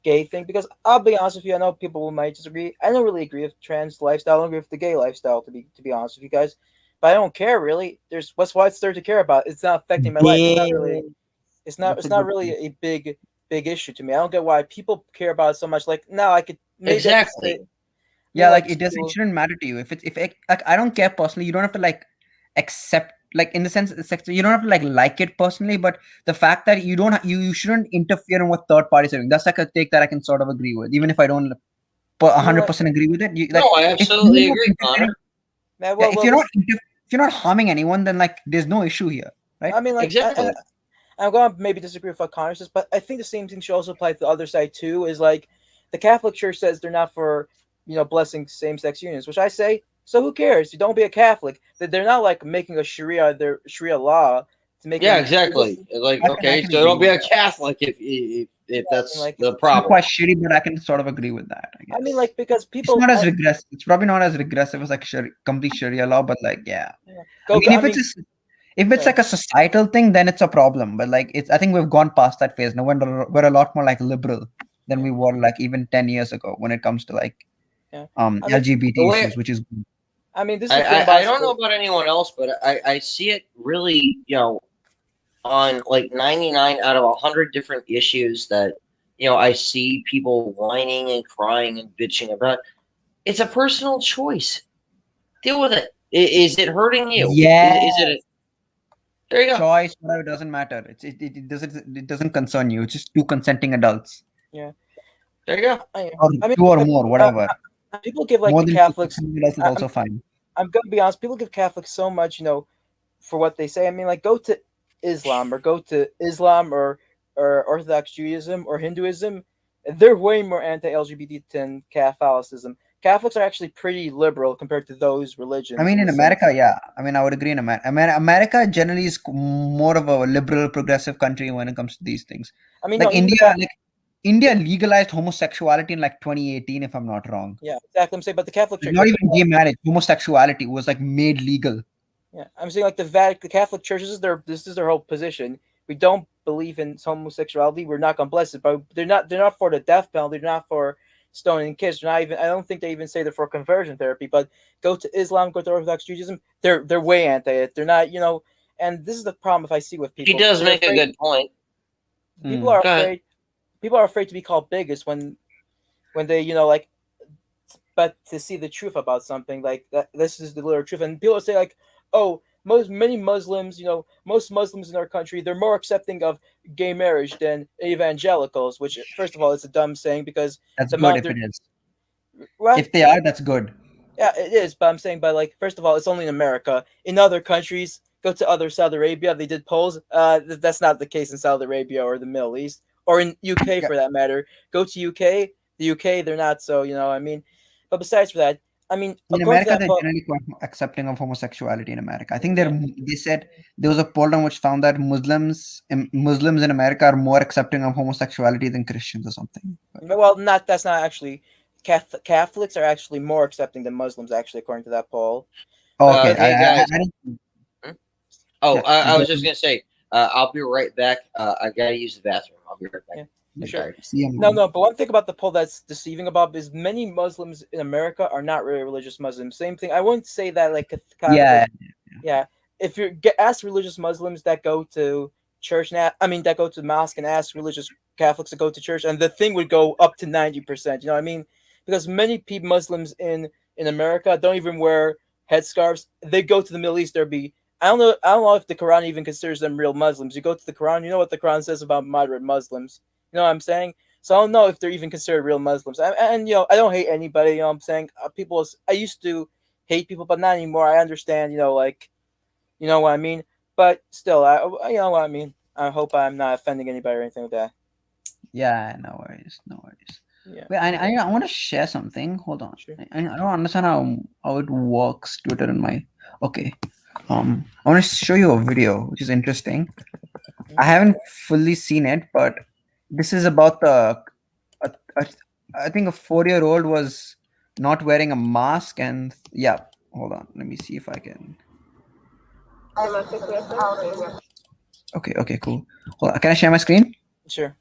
gay thing because I'll be honest with you. I know people might disagree. I don't really agree with trans lifestyle. I don't agree with the gay lifestyle, to be honest with you guys. But I don't care really. There's what's there to care about? It's not affecting my life. It's not really a big issue to me. I don't get why people care about it so much. Like now, I could exactly. It shouldn't matter to you if I don't care personally. You don't have to like accept, like, in the sense you don't have to like it personally, but the fact that you shouldn't interfere in what third parties are doing, that's like a take that I can sort of agree with, even if I don't 100% agree with it. I absolutely agree, Connor. If you're not harming anyone, then like there's no issue here, right? I mean, like, exactly. I'm going to maybe disagree with what Connor says, but I think the same thing should also apply to the other side too. Is like the Catholic Church says they're not for blessing same-sex unions, which I say, so who cares? You don't be a Catholic. That they're not like making a Sharia law to make Yeah, him exactly. Like, I okay, can so agree don't be with a Catholic if that's like, the it's It's not problem. quite shitty, but I can sort of agree with that. I guess. I mean, like, because it's people not as regressive. It's probably not as regressive as like complete Sharia law, but like yeah. go. I mean, I mean, if it's sorry. like a societal thing, then it's a problem. But like I think we've gone past that phase now. We're a lot more like liberal than we were like even 10 years ago when it comes to like Yeah. I mean, LGBT the way- issues, which is good. I mean, this is the thing I about don't know school. about anyone else, but I see it really, on like 99 out of 100 different issues that, I see people whining and crying and bitching about. It's a personal choice. Deal with it. Is it hurting you? Yeah. Is it? There you go. Choice, whatever, doesn't matter. It doesn't concern you. It's just two consenting adults. Yeah. There you go. Or I mean, two or more, whatever. people give like More the than Catholics. 2 consenting adults is also fine. I'm gonna be honest. People give Catholics so much, for what they say. I mean, like, go to Islam or Orthodox Judaism or Hinduism. They're way more anti-LGBT than Catholicism. Catholics are actually pretty liberal compared to those religions. I mean, in the America, sense. yeah. I mean, I would agree in America. America generally is more of a liberal, progressive country when it comes to these things. I mean, Like no, even India, India legalized homosexuality in like 2018, if I'm not wrong. yeah, exactly. I'm saying, but the Catholic Church, Not even gay marriage, homosexuality was like made legal. yeah, I'm saying like the Catholic Church. This is their whole position. We don't believe in homosexuality. We're not gonna bless it, but they're not for the death penalty. They're not for stoning kids. They're not even. I don't think they even say they're for conversion therapy. But go to Islam, go to Orthodox Judaism. They're way anti it. They're not. And this is the problem if I see with people. He does They're make a afraid- good point. People are Go ahead. afraid. People are afraid to be called bigots when they like, but to see the truth about something like that. This is the literal truth, and people say like, oh. Many Muslims, most Muslims in our country, they're more accepting of gay marriage than evangelicals. Which, first of all, it's a dumb saying because That's the good amount if they're it is. right. If they are, that's good. Yeah, it is. But I'm saying, like, first of all, it's only in America. In other countries, go to other Saudi Arabia. They did polls. That's not the case in Saudi Arabia or the Middle East or in UK for that matter. Go to UK. The UK, they're not so. I mean, but besides for that. I mean, In America, they're generally quite accepting of homosexuality in America. I think they said there was a poll on which found that Muslims in America are more accepting of homosexuality than Christians or something. Well, that's not actually. Catholics are actually more accepting than Muslims, actually, according to that poll. Oh, okay, Hey guys. I was Yeah. just gonna say, I'll be right back. I gotta use the bathroom. I'll be right back. Yeah, sure. See No, but one thing about the poll that's deceiving about is many Muslims in America are not really religious Muslims. Same thing. I wouldn't say that like yeah. If you ask religious Muslims that go to church now, that go to mosque and ask religious Catholics to go to church, and the thing would go up to 90%. You know what I mean? Because many people Muslims in America don't even wear headscarves. They go to the Middle East. I don't know if the Quran even considers them real Muslims. You go to the Quran, you know what the Quran says about moderate Muslims. You know what I'm saying? So I don't know if they're even considered real Muslims. And I don't hate anybody. You know what I'm saying? I used to hate people, but not anymore. I understand. You know what I mean? But still, you know what I mean? I hope I'm not offending anybody or anything like that. Yeah, no worries. Yeah. Wait, I want to share something. Hold on. Sure. I don't understand how it works. Twitter and my okay. I want to show you a video which is interesting. I haven't fully seen it, but this is about I think a 4-year-old was not wearing a mask, and yeah. Hold on, let me see if I can. Okay, cool. Hold on. Can I share my screen? Sure.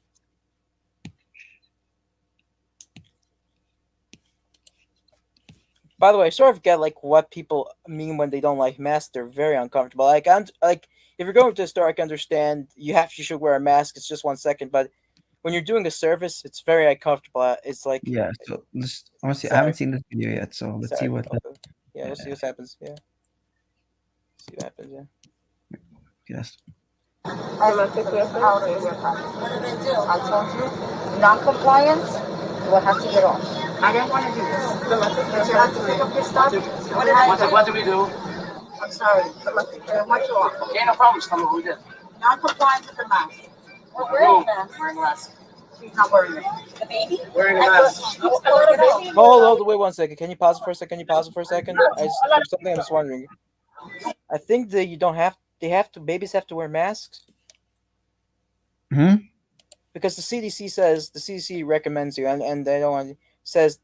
By the way, I sort of get like what people mean when they don't like masks. They're very uncomfortable. Like if you're going to the store, I can understand you should wear a mask. It's just 1 second, but when you're doing a service, it's very uncomfortable. It's like Yeah. So I want to see. I haven't seen this video yet, so let's see what. Yeah, we'll see what happens. Yeah. See what happens. Yeah. Yes. I told you, non-compliance, you will have to get off. I didn't want to do this. You have to pick up your stuff. What do we do? I'm sorry. I want you off. Okay, no problem. Tell me what we did. Non-compliance with the mask. Wearing a mask. She's not wearing it. The baby? Wearing a mask. Hold, wait 1 second. Can you pause it for a second? There's something I'm just wondering. I think that you don't have. babies have to wear masks Hmm? because the CDC recommends you, and they don't want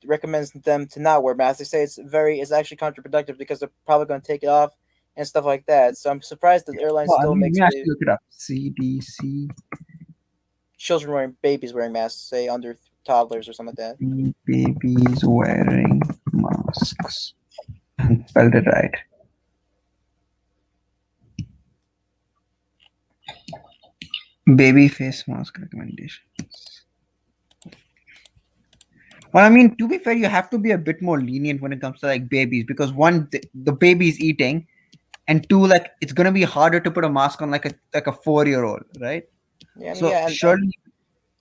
recommends them to not wear masks. They say it's actually counterproductive because they're probably going to take it off and stuff like that. So I'm surprised that airlines Well, still let makes me actually look it up. CDC babies wearing masks, say under toddlers or something like that. babies wearing masks. Spelled it right. Baby face mask recommendations. Well, I mean, to be fair, you have to be a bit more lenient when it comes to like babies because one, the baby's eating, and two, like it's gonna be harder to put a mask on like a 4-year-old, right? Yeah, So yeah, surely,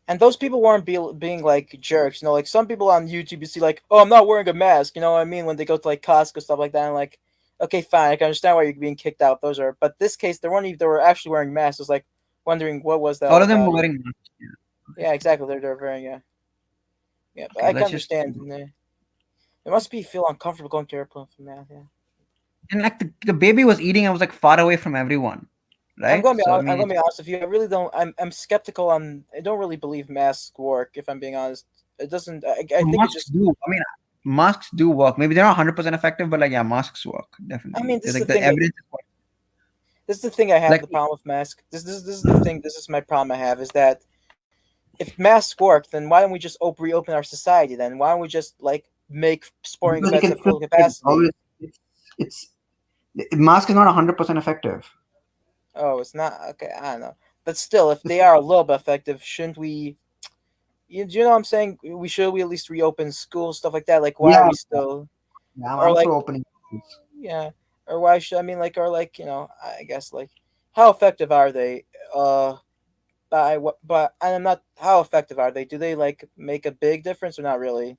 and those people weren't being like jerks. Like some people on YouTube, you see like, oh, I'm not wearing a mask. You know what I mean? When they go to like Costco stuff like that, and like, okay, fine, I can understand why you're being kicked out. But this case, they were actually wearing masks. I was like wondering what was that all all of them about. were wearing masks. Yeah, exactly. They're wearing yeah. But Okay, I can let's just understand. It must be feel uncomfortable going to airplane from that. Yeah. and like the baby was eating, I was like far away from everyone, right? So I I'm mean, gonna be honest with you. I really don't. I'm skeptical on. I don't really believe masks work. If I'm being honest, it doesn't. I think it masks just. do. I mean, masks do work. Maybe they're not 100% effective, but like yeah, masks work I definitely. mean, this There's is the like the thing. evidence is quite, This is the thing I have like the problem with masks. This is the thing. This is my problem I have is that if masks work, then why don't we just reopen our society? Then why don't we just like make sporting because you events can at still full capacity? it's mask is not 100% effective. Oh, it's not okay. I don't know, but still, if they are a little bit effective, shouldn't we? Do you know what I'm saying? We at least reopen schools, stuff like that. Like, why are Yeah, we still yeah, or I'm like for opening. yeah, or why should I mean like or like I guess like how effective are they? By what? But I'm not. How effective are they? Do they like make a big difference or not really?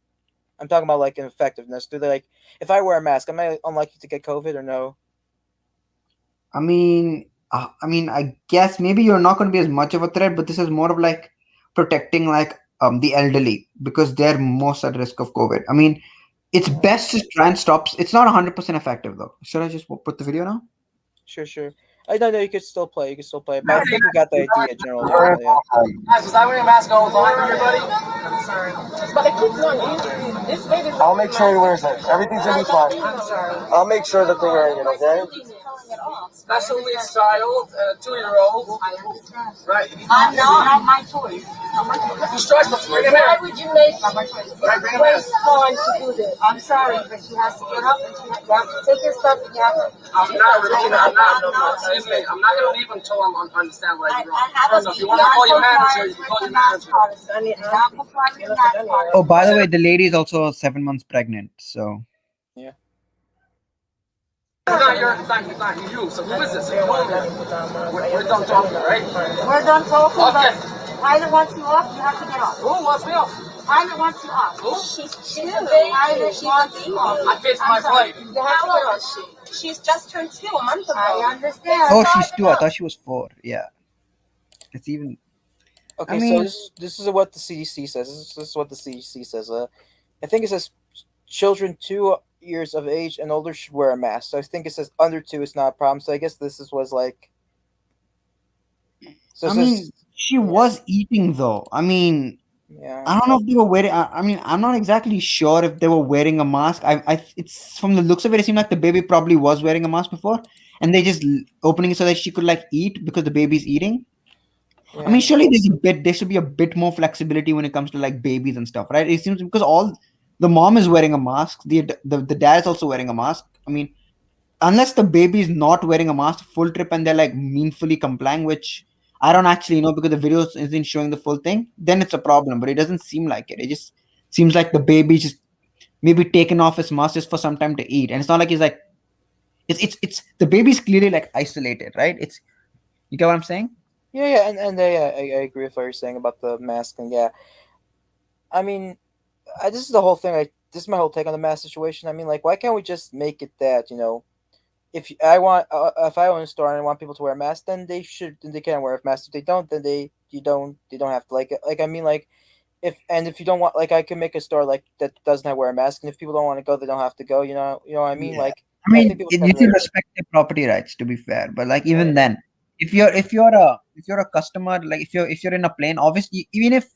I'm talking about like an effectiveness. Do they like if I wear a mask, am I unlikely to get COVID or no? I guess maybe you're not going to be as much of a threat, but this is more of like protecting like the elderly because they're most at risk of COVID. I mean, it's best to try and stop. It's not 100% effective though. Should I just put the video now? Sure. I don't know. You could still play. You could still play. But I think we got the idea generally. Yeah. Guys, was I wearing a mask all the time, everybody? I'm sorry. But it keeps on this baby. I'll make sure he wears it. Everything's gonna be fine. I'm sorry. I'll make sure that they're wearing it, okay? Special needs child, 2-year-old. Right. I'm not at my choice. Who's choice? Let's bring him Why in. would you make Right, bring him in. waste time to do this? I'm sorry, but she has to get up and she has to take your stuff and you have to. I'm not releasing. I'm not. Excuse me. I'm not gonna leave until I understand what I did wrong. If you want to call your manager, you can call your manager. Not comply with the mask policy. Oh, by the way, the lady is also 7 months pregnant. So Yeah. It's not you. So who is this? We're done talking, right? We're done talking, Okay. but Tyler wants you off, you have to get off. Who wants me off? Tyler wants you off. Who? She's a baby. Tyler wants you off. I paid for my flight. You have to get off. She's just turned 2 a month ago. I understand. oh, she's 2. I thought she was 4. Yeah, it's even. Okay, I mean- so this is what the CDC says. This is what the CDC says. I think it says children 2 years of age and older should wear a mask. So I think it says under 2 is not a problem. So I guess was like. So I mean, she was eating though. I mean, yeah. I don't know if they were wearing. I mean, I'm not exactly sure if they were wearing a mask. It's from the looks of it, it seemed like the baby probably was wearing a mask before, and they just opening it so that she could like eat because the baby's eating. Yeah. I mean, surely there should be a bit more flexibility when it comes to like babies and stuff, right? It seems because all the mom is wearing a mask, the dad is also wearing a mask. I mean, unless the baby is not wearing a mask full trip and they're like meaningfully complying, which I don't actually know because the video isn't showing the full thing, then it's a problem. But it doesn't seem like it. It just seems like the baby just maybe taken off his mask just for some time to eat, and it's not like he's like it's the baby's clearly like isolated, right? It's you get what I'm saying? Yeah, and I agree with what you're saying about the mask, and yeah, I mean, this is the whole thing. This is my whole take on the mask situation. I mean, like, why can't we just make it that if I own a store and I want people to wear a mask, then they can wear a mask. If they don't, then they don't have to I mean like if you don't want I can make a store like that doesn't have wear a mask, and if people don't want to go, they don't have to go. You know what I mean? Yeah. Like I mean, think people you can should relate. respect their property rights. To be fair, but like even then, if you're a customer, like if you're in a plane, obviously, even if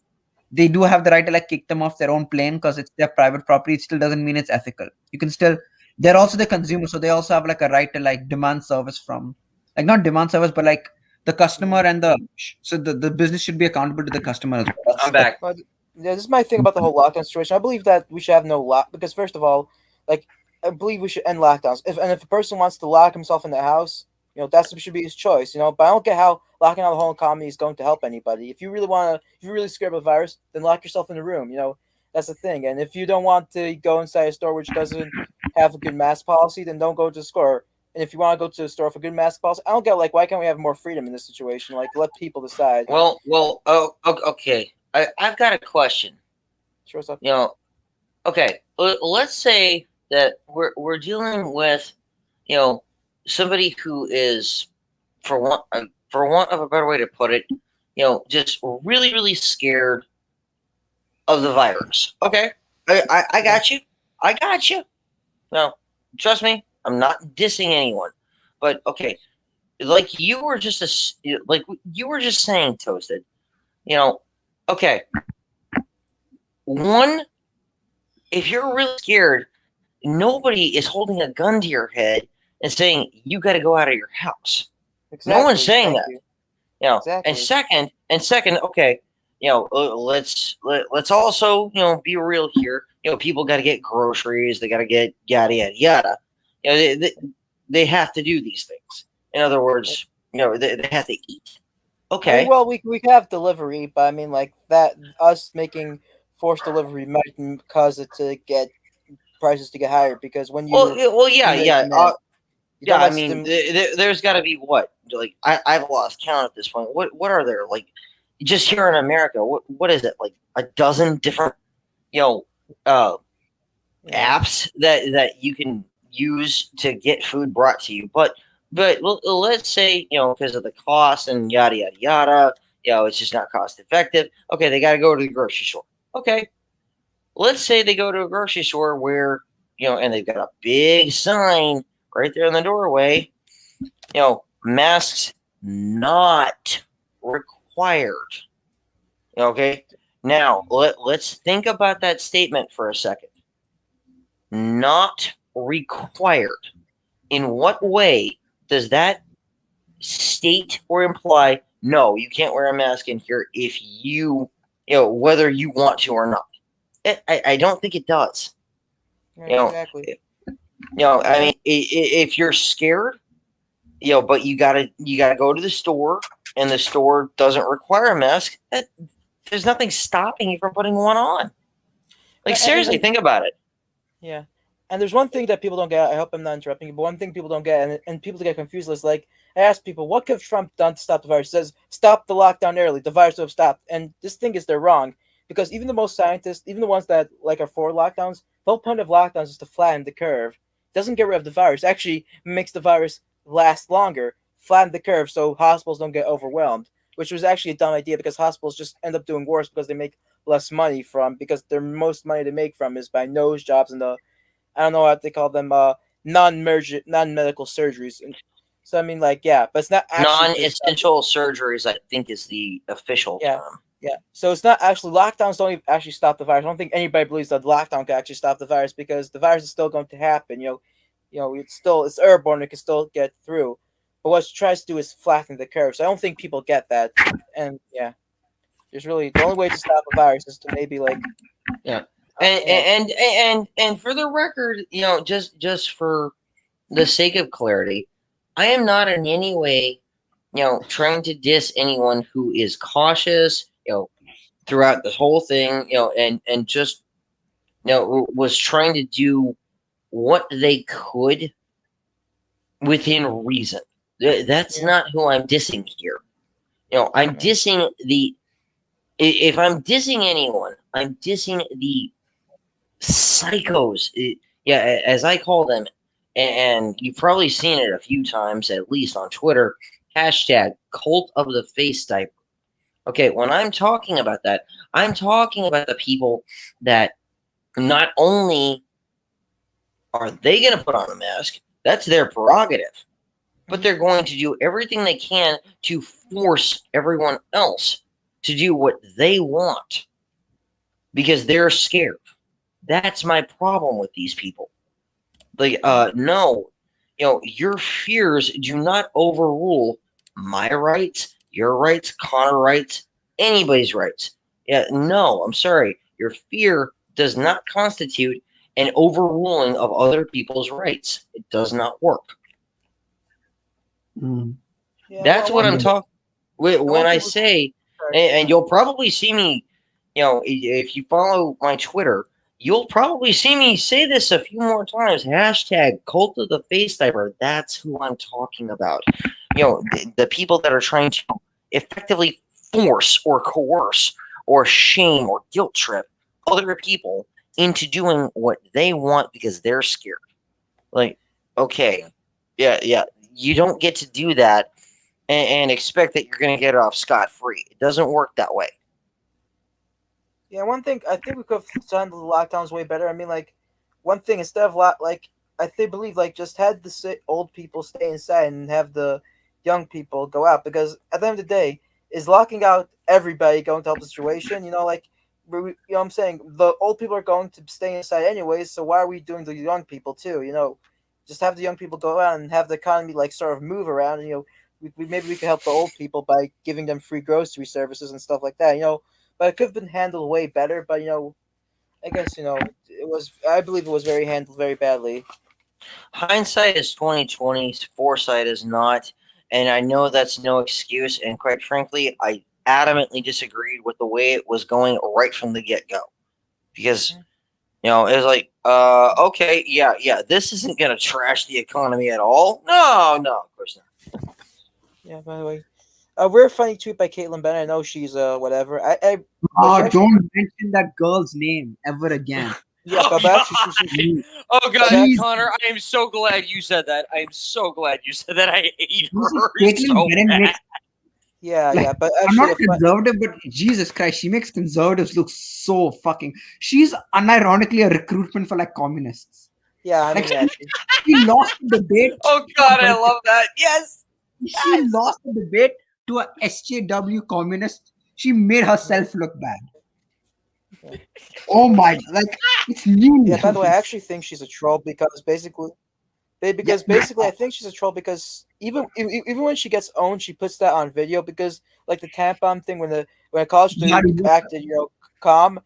they do have the right to like kick them off their own plane because it's their private property, it still doesn't mean it's ethical. You can still, they're also the consumer, so they also have like a right to like demand service from, like not demand service, but like the customer and the business should be accountable to the customer as well. I'm back. But yeah, this is my thing about the whole lockdown situation. I believe that we should have no lock because first of all, like I believe we should end lockdowns. If a person wants to lock himself in the house, that should be his choice. But I don't get how locking out the whole economy is going to help anybody. If you really want to, if you're really scared of a virus, then lock yourself in the room. That's the thing. And if you don't want to go inside a store which doesn't have a good mask policy, then don't go to the store. And if you want to go to the store for good mask policy, I don't get like why can't we have more freedom in this situation? Like let people decide. Well. Okay. I've got a question. Sure, what's up? Okay. Let's say that we're dealing with, somebody who is, for want of a better way to put it, just really really scared of the virus. Okay. I got you. I got you. No, trust me, I'm not dissing anyone. But okay, like you were just saying, Toasted. Okay. One, if you're really scared, nobody is holding a gun to your head and saying you got to go out of your house. Exactly. No one's saying Thank that. you. Exactly. And second, okay, let's also be real here. People got to get groceries. They got to get yada yada yada. They have to do these things. In other words, they have to eat. Okay. I mean, well, we have delivery, but I mean, like that, us making forced delivery might cause it to get prices to get higher because when you Yeah. I mean, demand, there's got to be what, like I've lost count at this point. What are there, like, just here in America? What is it, like a dozen different apps that you can use to get food brought to you? But let's say because of the cost and yada yada yada, it's just not cost effective. Okay, they got to go to the grocery store. Okay, let's say they go to a grocery store where and they've got a big sign right there in the doorway. Masks not required. Okay, now let's think about that statement for a second. Not required. In what way does that state or imply no, you can't wear a mask in here if whether you want to or not? I don't think it does. exactly. I mean, if you're scared, but you gotta go to the store, and the store doesn't require a mask, there's nothing stopping you from putting one on. Like, seriously, think about it. Yeah. And there's one thing that people don't get. I hope I'm not interrupting you, but one thing people don't get, and people get confused, is like, I ask people, what could Trump done to stop the virus? He says, stop the lockdown early. The virus would have stopped. And this thing is they're wrong. Because even the most scientists, even the ones that like are for lockdowns, the whole point of lockdowns is to flatten the curve. It doesn't get rid of the virus. It actually makes the virus last longer, flatten the curve so hospitals don't get overwhelmed, which was actually a dumb idea because hospitals just end up doing worse because they make less money because their most money they make from is by nose jobs and I don't know what they call them, non-medical surgeries. And so I mean, like, yeah, but it's not actually non-essential surgeries, I think, is the official term. Yeah, so it's not actually lockdowns don't even actually stop the virus. I don't think anybody believes that lockdown can actually stop the virus because the virus is still going to happen. It's airborne. It can still get through. But what it tries to do is flatten the curve. So I don't think people get that. And yeah, there's really the only way to stop a virus is to maybe like And for the record, just for the sake of clarity, I am not in any way, trying to diss anyone who is cautious, throughout the whole thing, and just, was trying to do what they could within reason. That's not who I'm dissing here. I'm dissing if I'm dissing anyone, I'm dissing the psychos, as I call them, and you've probably seen it a few times, at least on Twitter, hashtag cult of the face diaper. Okay, when I'm talking about that, I'm talking about the people that not only are they going to put on a mask, That's their prerogative. But they're going to do everything they can to force everyone else to do what they want because they're scared. That's my problem with these people. Like, no, your fears do not overrule my rights, your rights, Connor rights, anybody's rights. Yeah, no, I'm sorry. Your fear does not constitute an overruling of other people's rights. It does not work. Yeah, That's what I'm one- talking. When I people- say, and you'll probably see me, if you follow my Twitter, you'll probably see me say this a few more times. Hashtag cult of the face diaper. That's who I'm talking about. The people that are trying to effectively force or coerce or shame or guilt trip other people into doing what they want because they're scared. Like, okay, yeah, you don't get to do that and expect that you're going to get off scot-free. It doesn't work that way. Yeah, one thing I think we could have handled the lockdowns way better. I mean, like, one thing instead of believe just had the old people stay inside and have the young people go out, because at the end of the day, is locking out everybody going to help the situation? I'm saying the old people are going to stay inside anyways, so why are we doing the young people too? Just have the young people go out and have the economy sort of move around. And, maybe we could help the old people by giving them free grocery services and stuff like that. But it could have been handled way better. But I guess it was. I believe it was handled very badly. Hindsight is 20/20. Foresight is not, and I know that's no excuse. And quite frankly, I adamantly disagreed with the way it was going right from the get-go, because it was like, okay, yeah, this isn't gonna trash the economy at all. No, of course not. Yeah. By the way, a rare funny tweet by Caitlin Bennett. I know she's whatever. Don't mention that girl's name ever again. Yeah, Oh, but actually, she Oh god, Jeez. Connor, I am so glad you said that. I am so glad you said that. I hate her Caitlyn so Bennett bad. makes- yeah, but I'm not actually, conservative, but Jesus Christ, she makes conservatives look so fucking. She's unironically a recruitment for communists. yeah, I mean, Like, yeah, She lost the debate. Oh god, I love that. Yes. She lost the debate to a SJW communist. She made herself look bad. Oh my! It's new. yeah. By the way, I actually think she's a troll because basically, I think she's a troll because even when she gets owned, she puts that on video because the tampon thing when a college student acted calm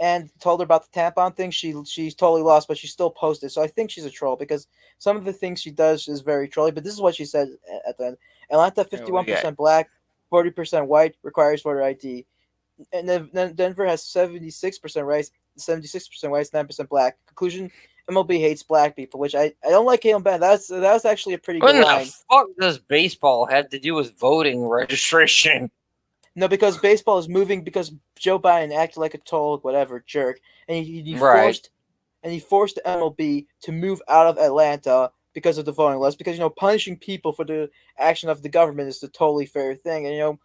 and told her about the tampon thing, she's totally lost, but she still posted. So I think she's a troll because some of the things she does is very trolly. But this is what she said at the end: Atlanta 51% black, 40% white, requires voter ID. And then Denver has 76% whites, 9% black. Conclusion: MLB hates black people, which I don't like Caitlin Bennett. That was actually a pretty What good in line. the fuck does baseball have to do with voting registration? No, because baseball is moving because Joe Biden acted like a total whatever jerk, and he Right. forced the MLB to move out of Atlanta because of the voting laws. Because punishing people for the action of the government is the totally fair thing, and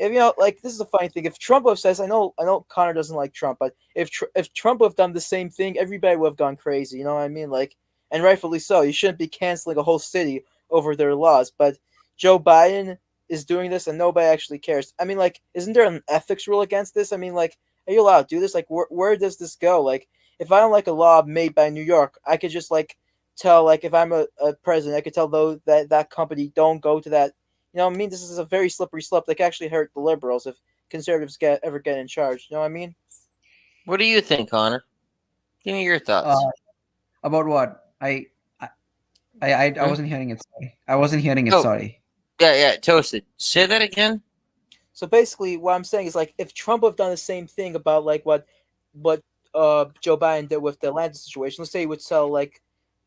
if this is the funny thing. If Trump would have says, I know Connor doesn't like Trump, but if Trump would have done the same thing, everybody would have gone crazy. You know what I mean? And rightfully so. You shouldn't be canceling a whole city over their laws. But Joe Biden is doing this, and nobody actually cares. I mean, isn't there an ethics rule against this? I mean, are you allowed to do this? Where does this go? If I don't like a law made by New York, I could just tell if I'm a president, I could tell that company don't go to that. I mean, this is a very slippery slope that can actually hurt the liberals if conservatives ever get in charge. You know what I mean? What do you think, Connor? Give me your thoughts. About what? I wasn't hearing it. Sorry, I wasn't hearing it. Oh. Sorry. Yeah, Toasted. Say that again. So basically, what I'm saying is if Trump would have done the same thing about what Joe Biden did with the Atlanta situation. Let's say he would tell I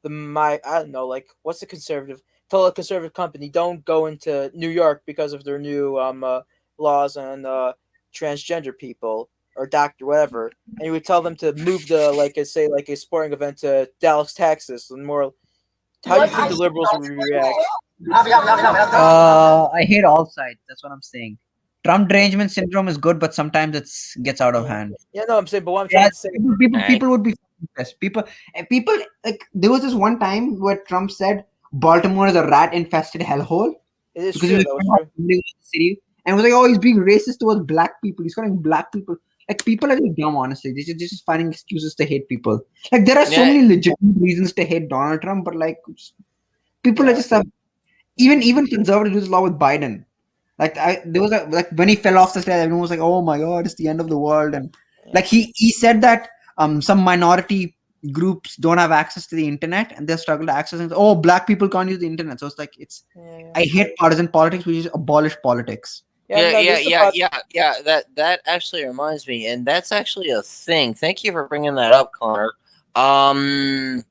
don't know what's the conservative. Tell a conservative company don't go into New York because of their new laws on transgender people or doctor whatever, and he would tell them to move the a sporting event to Dallas, Texas, and more. How do you think the liberals would react? I hate all sides. That's what I'm saying. Trump derangement syndrome is good, but sometimes it gets out of hand. Yeah, no, I'm saying, but what I'm trying to say, people would be pissed. People there was this one time where Trump said, Baltimore is a rat-infested hellhole It is because true. he was That was talking about true. somebody in the city and was like, "Oh, he's being racist towards black people. He's calling black people like people are just dumb. Honestly, they're just finding excuses to hate people. Like there are so Yeah, many legitimate reasons to hate Donald Trump, but like people are Yeah. just even conservatives do this a lot with Biden. Like there was like when he fell off the stairs, everyone was like, "Oh my God, it's the end of the world." And like he said that some minority groups don't have access to the internet and they struggle to access it. Oh, black people can't use the internet. So it's like Yeah. I hate partisan politics. We just abolish politics. Yeah. No, this is about. yeah. That actually reminds me, and that's actually a thing. Thank you for bringing that up, Connor. Um,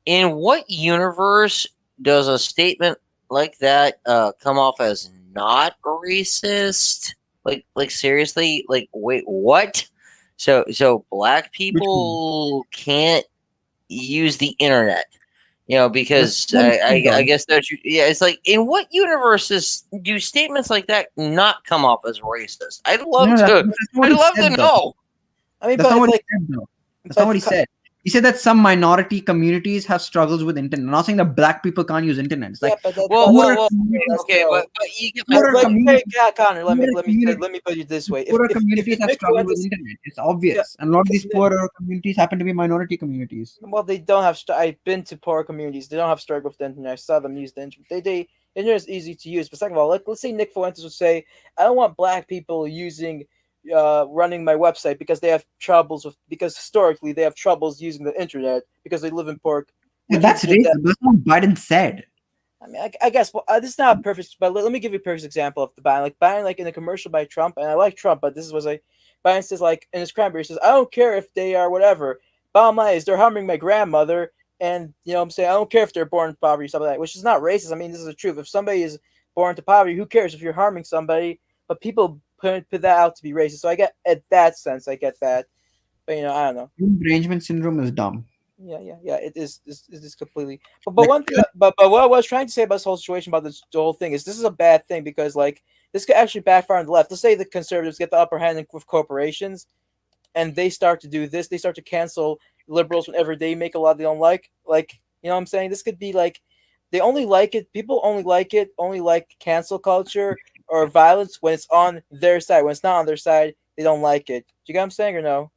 in what universe does a statement like that come off as not racist? Like seriously? Like wait, what? So black Which one? people can't use the internet, That's because what he said, I though. guess that yeah, it's like in what universes do statements like that not come off as racist? No, that's not what I'd he love to said, though. know. I mean, That's but not if what he like, said, though. That's not but what he said. He said that some minority communities have struggles with internet. I'm not saying that black people can't use internet. It's yeah, like but that, Well, that's well, poorer well. communities, that's Okay, no. but you get my poorer Like, point. hey, communities, yeah, Connor, poorer communities, let me put it this way. poorer If communities have Nick struggled with Fuentes, internet. It's yeah, obvious, and a lot of if these poorer communities happen to be minority communities. well, they don't have. I've been to poor communities. They don't have struggle with the internet. I saw them use the internet. Internet is easy to use. But second of all, let's say Nick Fuentes would say, "I don't want black people using, running my website because they have troubles with because historically they have troubles using the internet because they live in poor." Yeah, Would you that's did that? racist. That's not what Biden said. I mean, I guess well, this is not perfect, but let me give you a perfect example of the Biden. Like Biden, like in the commercial by Trump, and I like Trump, but this was like Biden says, like in his cranberry, he says, "I don't care if they are whatever. Bottom line is they're harming my grandmother, and what I'm saying, I don't care if they're born in poverty, stuff like that." Which is not racist. I mean, this is the truth. If somebody is born into poverty, who cares if you're harming somebody? But people put that out to be racist. So I get at that sense, I get that. But I don't know. Arrangement syndrome is dumb. Yeah. It is. It is completely. But Like, one thing. But what I was trying to say about this whole situation, about the whole thing, is this is a bad thing because like this could actually backfire on the left. Let's say the conservatives get the upper hand with corporations, and they start to do this. They start to cancel liberals whenever they make a law they don't like. Like what I'm saying. This could be like they only like it. People only like cancel culture or violence when it's on their side. When it's not on their side, they don't like it. Do you get what I'm saying or no?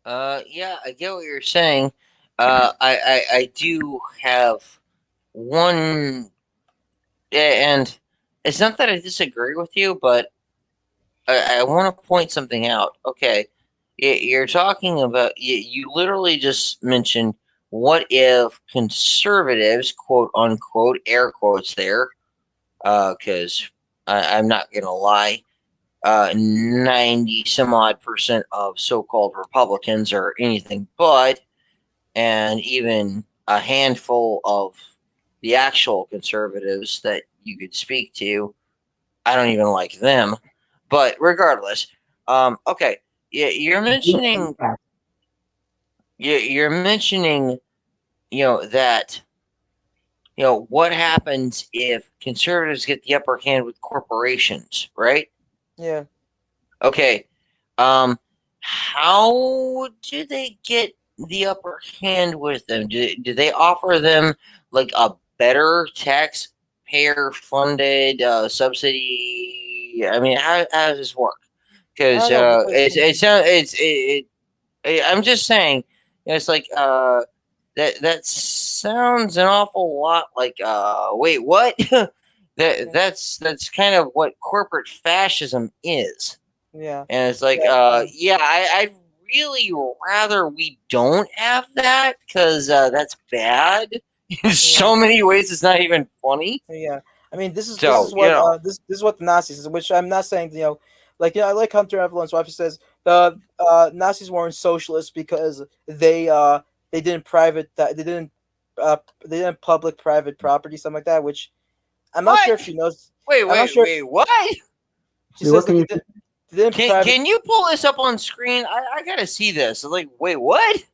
Yeah, I get what you're saying. I do have one, and it's not that I disagree with you, but I want to point something out. Okay, you're talking about you literally just mentioned what if conservatives, quote unquote, air quotes there, because I'm not gonna lie, 90 some odd percent of so-called Republicans are anything but, and even a handful of the actual conservatives that you could speak to, I don't even like them. But regardless, okay, you're mentioning, you're mentioning, that, what happens if conservatives get the upper hand with corporations, right? Yeah. Okay, how do they get the upper hand with them? Do they offer them like a better taxpayer funded subsidy? I mean, how does this work? I Because don't know because it sounds I'm just saying, it's like that sounds an awful lot like wait, what? That's kind of what corporate fascism is. yeah. And it's like, yeah, I'd really rather we don't have that because that's bad in so many ways. It's not even funny. Yeah, I mean, this So is what this is what the Nazis, which I'm not saying like I like Hunter Evelyn's wife. He says the Nazis weren't socialists because they didn't they didn't public private property, something like that. Which I'm not sure if what? she knows. Wait, I'm not wait, sure. wait, what? She Wait, says what that can you? they didn't private. Can you pull this up on screen? I gotta see this. Like, wait, what? Wait,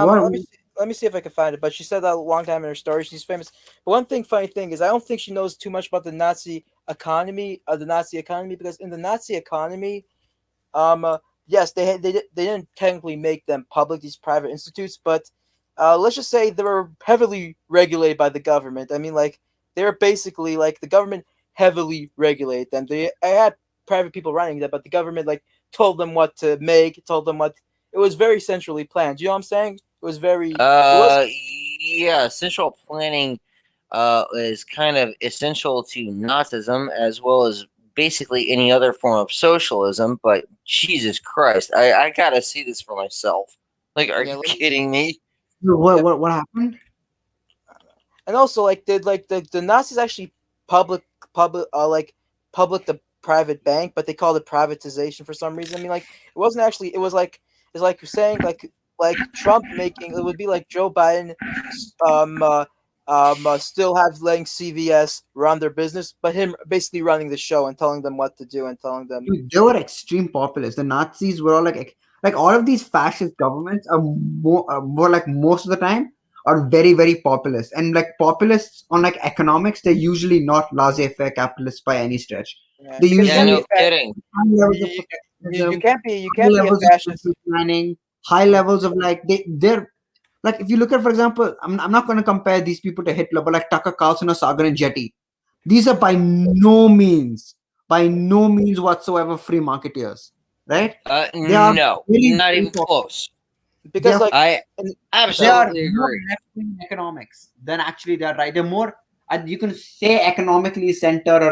what? Let me see if I can find it. But she said that a long time in her story. She's famous. But funny thing is, I don't think she knows too much about the Nazi economy, because in the Nazi economy, yes, they didn't technically make them public, these private institutes, but let's just say they were heavily regulated by the government. I mean, like they were basically like the government heavily regulated them. They I had private people running that, but the government like told them what to make, told them what. It was very centrally planned. You know what I'm saying? It was very. It was. Yeah, central planning is kind of essential to Nazism as well as basically any other form of socialism. But Jesus Christ, I gotta see this for myself. Like, are Yeah, you like, kidding me? What happened? and also like did like the Nazis actually public the private bank, but they called it privatization for some reason. I mean, like it wasn't actually. It was like it's like saying like Trump making it would be like Joe Biden, um uh, still have letting CVS run their business, but him basically running the show and telling them what to do and telling them. Dude, they were extreme populists. The Nazis were all like all of these fascist governments more like most of the time are very very populist, and like populists on like economics, they're usually not laissez-faire capitalists by any stretch. Yeah, They because Yeah, usually no kidding. high levels of you, protectionism, you high can't be a levels of fascist. social planning, high levels of like they're like if you look at, for example, I'm not going to compare these people to Hitler, but like Tucker Carlson or Sagar and Jetty, these are by no means whatsoever free marketeers, right? They are No, really, not very even close. they Because are like I and, they are absolutely more agree. left wing economics than actually they're right. They're more, you can say economically centered or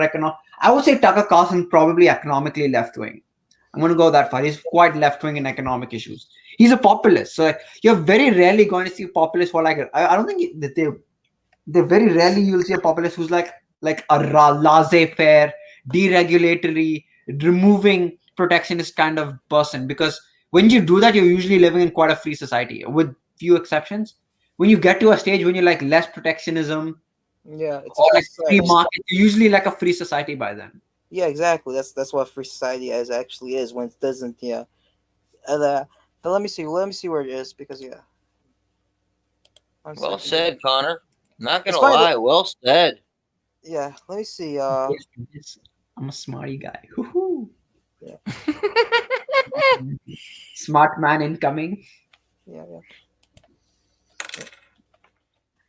I would say Tucker Carlson probably economically left wing. I'm going to go that far. He's quite left wing in economic issues. He's a populist, so like, you're very rarely going to see populists for like I don't think that they very rarely you'll see a populist who's like a laissez-faire, deregulatory, removing protectionist kind of person. Because when you do that, you're usually living in quite a free society, with few exceptions. When you get to a stage when you're like less protectionism yeah, it's a or free like free society. market, you're usually like a free society by then. Yeah, exactly. That's what free society is actually is when it doesn't. Yeah, and, but let me see. Let me see where it is because yeah. One Well second. said, Connor. Not It's gonna funny that lie, well said. yeah. Let me see. Yes, I'm a smarty guy. Woohoo. Yeah, Smart man incoming. yeah, yeah.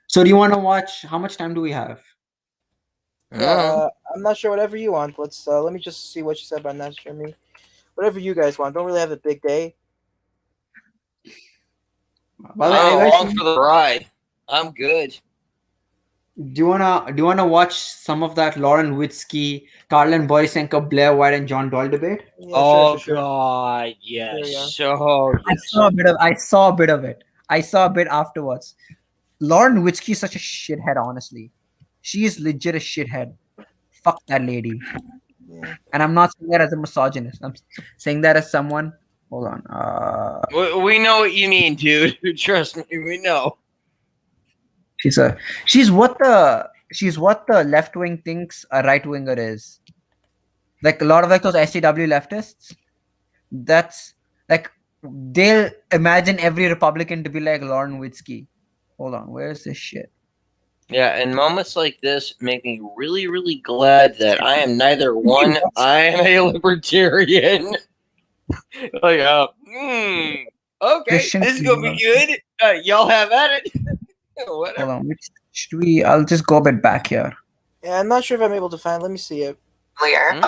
So do you want to watch? How much time do we have? Yeah, Mm. I'm not sure. Whatever you want. Let's let me just see what you said about not streaming. Whatever you guys want. Don't really have a big day. By the way, are you I'm guys along for the ride. I'm good. do you wanna watch some of that Lauren Witzke, Karlen Borisenko, Blair White, and John Doyle debate? Yeah, Oh sure. God, Sure, yes. yeah. So I yes. saw a bit of it. I saw a bit afterwards. Lauren Witzke is such a shithead, honestly. She is legit a shithead. Fuck that lady. Yeah. And I'm not saying that as a misogynist. I'm saying that as someone. Hold on. We know what you mean, dude. Trust me, we know. She's what the left wing thinks a right winger is. Like a lot of like those AJW leftists. That's like they'll imagine every Republican to be like Lauren Witzke. Hold on, where's this shit? Yeah, and moments like this make me really, really glad that I am neither one. I am a libertarian. Like, okay, Christian this is gonna be good. Y'all have at it. Hold Whatever. on, which should we? I'll just go a bit back here. Yeah, I'm not sure if I'm able to find. Let me see it. Clear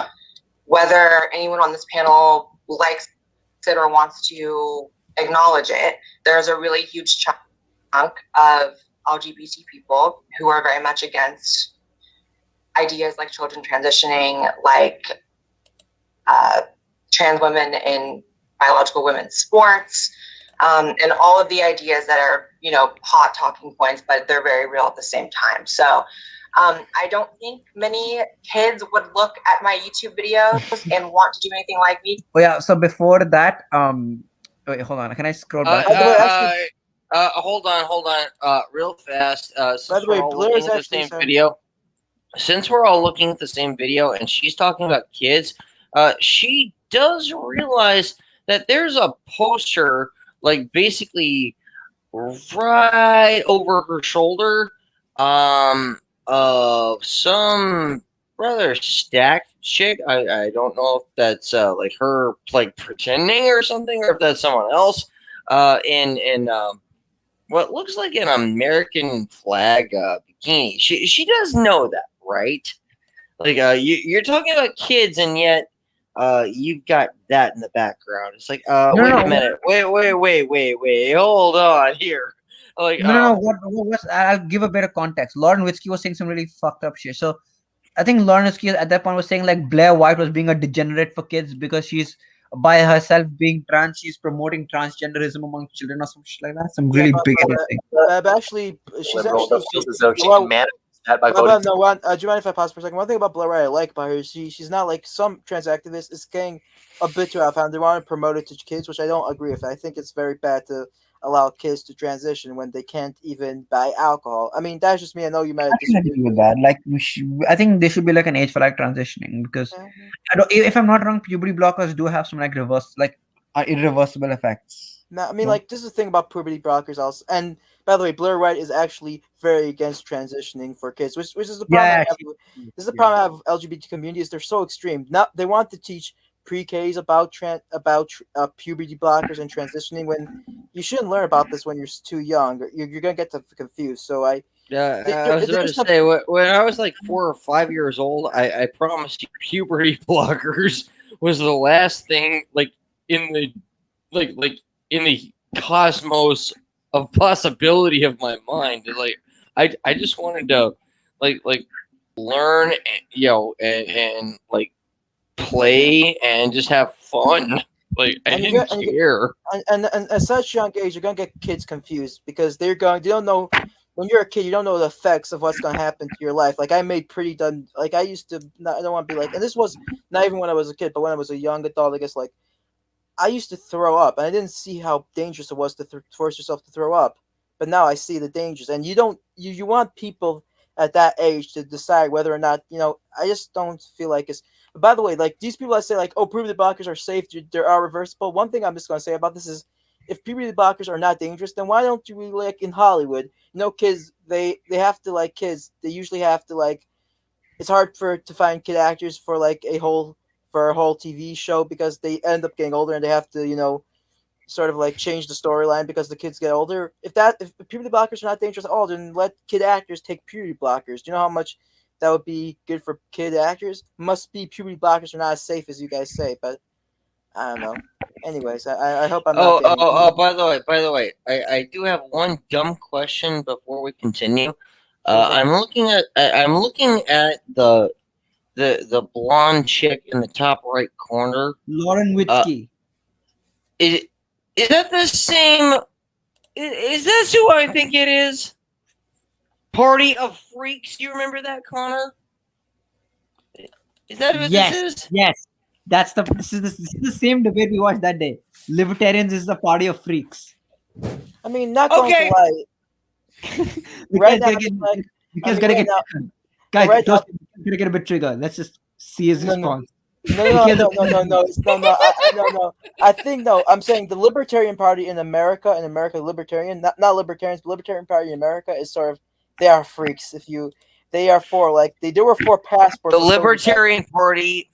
whether anyone on this panel likes it or wants to acknowledge it. There's a really huge chunk of LGBT people who are very much against ideas like children transitioning, like trans women in biological women's sports, and all of the ideas that are, hot talking points, but they're very real at the same time. So I don't think many kids would look at my YouTube videos and want to do anything like me. Oh yeah. So before that, wait, hold on. Can I scroll back? By the way, actually, Hold on, real fast. Since by the we're way, all Blair looking is at the actually same saying. video, since we're all looking at the same video, and she's talking about kids, she does realize that there's a poster, like basically right over her shoulder, of some rather stacked chick. I don't know if that's like her like pretending or something, or if that's someone else. In what looks like an American flag bikini. She does know that, right? Like you're talking about kids, and yet you've got that in the background. It's like No, wait no, a minute, wait, hold on here. Like no. I'll give a bit of context. Lauren Witzke was saying some really fucked up shit. So I think Lauren Witzke at that point was saying like Blair White was being a degenerate for kids because she's by herself being trans. She's promoting transgenderism among children or some shit like that. Some really bigoted thing. But actually, she's Liberal actually. that feels as though she Well, can manage that by Well, voting. no, one, do you mind if I pause for a second? One thing about Blair White I like about her is she's not like some trans activists is getting a bit too outfound. They want to promote it to kids, which I don't agree with. I think it's very bad to allow kids to transition when they can't even buy alcohol. I mean, that's just me. I know you might I can disagree. agree with that. Like I think there should be like an age for like transitioning because if I'm not wrong, puberty blockers do have some like irreversible effects. No, I mean, No? like, this is the thing about puberty blockers also. And by the way, Blair White is actually very against transitioning for kids, which is the problem. Yeah, I have this is the problem I have with LGBT communities. They're so extreme. Not they want to teach pre-Ks about puberty blockers and transitioning when you shouldn't learn about this when you're too young. You're gonna get confused. So I I was about to say when I was like 4 or 5 years old, I promised you puberty blockers was the last thing like in the like in the cosmos of possibility of my mind. Like I just wanted to like learn, and like play and just have fun. Like I didn't care. And at such young age, you're gonna get kids confused because they don't know. When you're a kid, you don't know the effects of what's gonna happen to your life. Like I made pretty done. Like I used to. I don't want to be like. And this was not even when I was a kid, but when I was a young adult. I guess like I used to throw up, and I didn't see how dangerous it was to force yourself to throw up. But now I see the dangers, and you don't. You want people at that age to decide whether or not I just don't feel like it's. By the way, like these people that say like, oh, puberty blockers are safe, they are reversible. One thing I'm just gonna say about this is, if puberty blockers are not dangerous, then why don't you like in Hollywood? Kids they have to like kids. They usually have to like. It's hard to find kid actors for like a whole TV show because they end up getting older and they have to sort of like change the storyline because the kids get older. If puberty blockers are not dangerous at all, then let kid actors take puberty blockers. Do you know how much that would be good for kid actors? Must be puberty blockers are not as safe as you guys say, but I don't know. Anyways, I hope I'm not. By the way, I do have one dumb question before we continue. I'm looking at the blonde chick in the top right corner. Lauren Witzke. Is that the same? Is this who I think it is? Party of Freaks. You remember that, Connor? Is that who this is? Yes. This is the same debate we watched that day. Libertarians is the party of freaks. I mean, not going to lie. Right now, because gonna get guys. Right now, gonna get a bit triggered. Let's just see his response. No. I think no. I'm saying the Libertarian Party in America, Libertarian, not Libertarians, but Libertarian Party in America is sort of they are freaks. They are for like there were 4 passports. The Libertarian Party.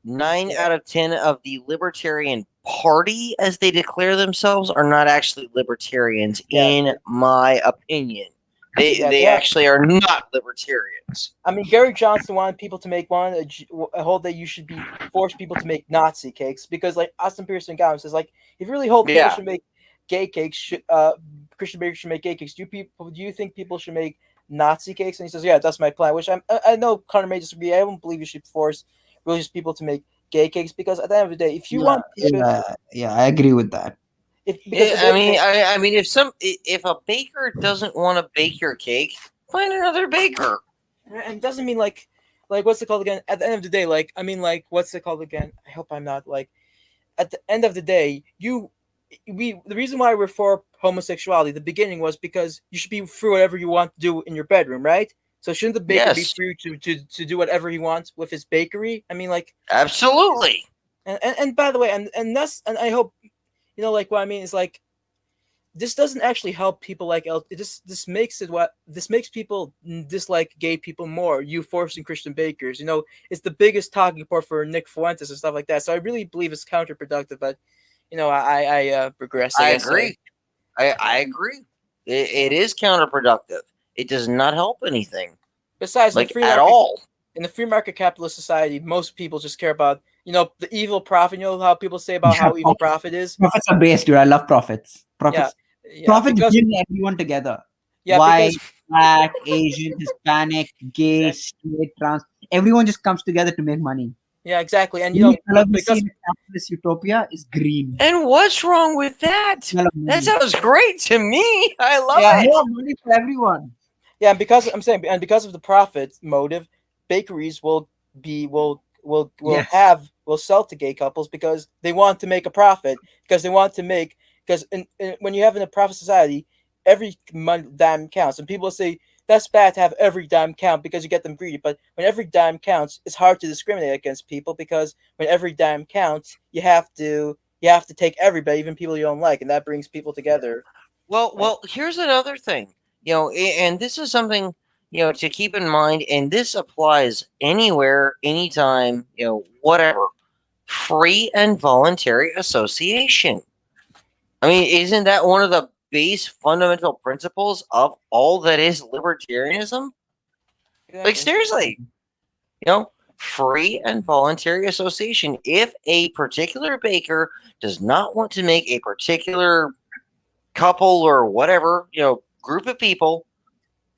9 out of 10 of the Libertarian Party, as they declare themselves, are not actually libertarians, in my opinion. They actually are not libertarians. I mean, Gary Johnson wanted people to make a hold that you should force people to make Nazi cakes because, like Austin Pearson Gowin says, like if you really hold people should make gay cakes, Christian bakers should make gay cakes. Do you think people should make Nazi cakes? And he says, yeah, that's my plan. Which I know Connor may disagree. I don't believe you should force religious people to make gay cakes because at the end of the day, if you want people, I agree with that. I mean, if a baker doesn't want to bake your cake, find another baker. And it doesn't mean like what's it called again? At the end of the day, like I mean, like what's it called again? I hope I'm not like. At the end of the day, the reason why we're for homosexuality, the beginning was because you should be free whatever you want to do in your bedroom, right? So shouldn't the baker be free to do whatever he wants with his bakery? I mean, like absolutely. And by the way, and I hope like what I mean is like this doesn't actually help people like this makes people dislike gay people more. You forcing Christian bakers, it's the biggest talking point for Nick Fuentes and stuff like that. So I really believe it's counterproductive, but I regress. I agree. I agree. It is counterproductive. It does not help anything, Besides, like at all. in the free market capitalist society, most people just care about the evil profit. You know how people say about how evil profit is. Profits are based, dude. I love profits. Profits. Yeah, Profits because bring everyone together. yeah, White, because black, Asian, Hispanic, gay, exactly. straight, trans. Everyone just comes together to make money. Yeah, exactly, and The only color we because see in a capitalist utopia is green. And what's wrong with that? Smell of That money. sounds great to me. I love Yeah. it. More money for everyone. yeah, because I'm saying, and because of the profit motive, bakeries will Yes. sell to gay couples because they want to make a profit, because they want to make because when you have in a profit society, every dime counts, and people say that's bad to have every dime count because you get them greedy. But when every dime counts, it's hard to discriminate against people because when every dime counts, you have to take everybody, even people you don't like, and that brings people together. Well, here's another thing. And this is something to keep in mind, and this applies anywhere, anytime, whatever. Free and voluntary association. I mean, isn't that one of the base fundamental principles of all that is libertarianism? Like, Exactly. seriously, free and voluntary association. If a particular baker does not want to make a particular couple or whatever, group of people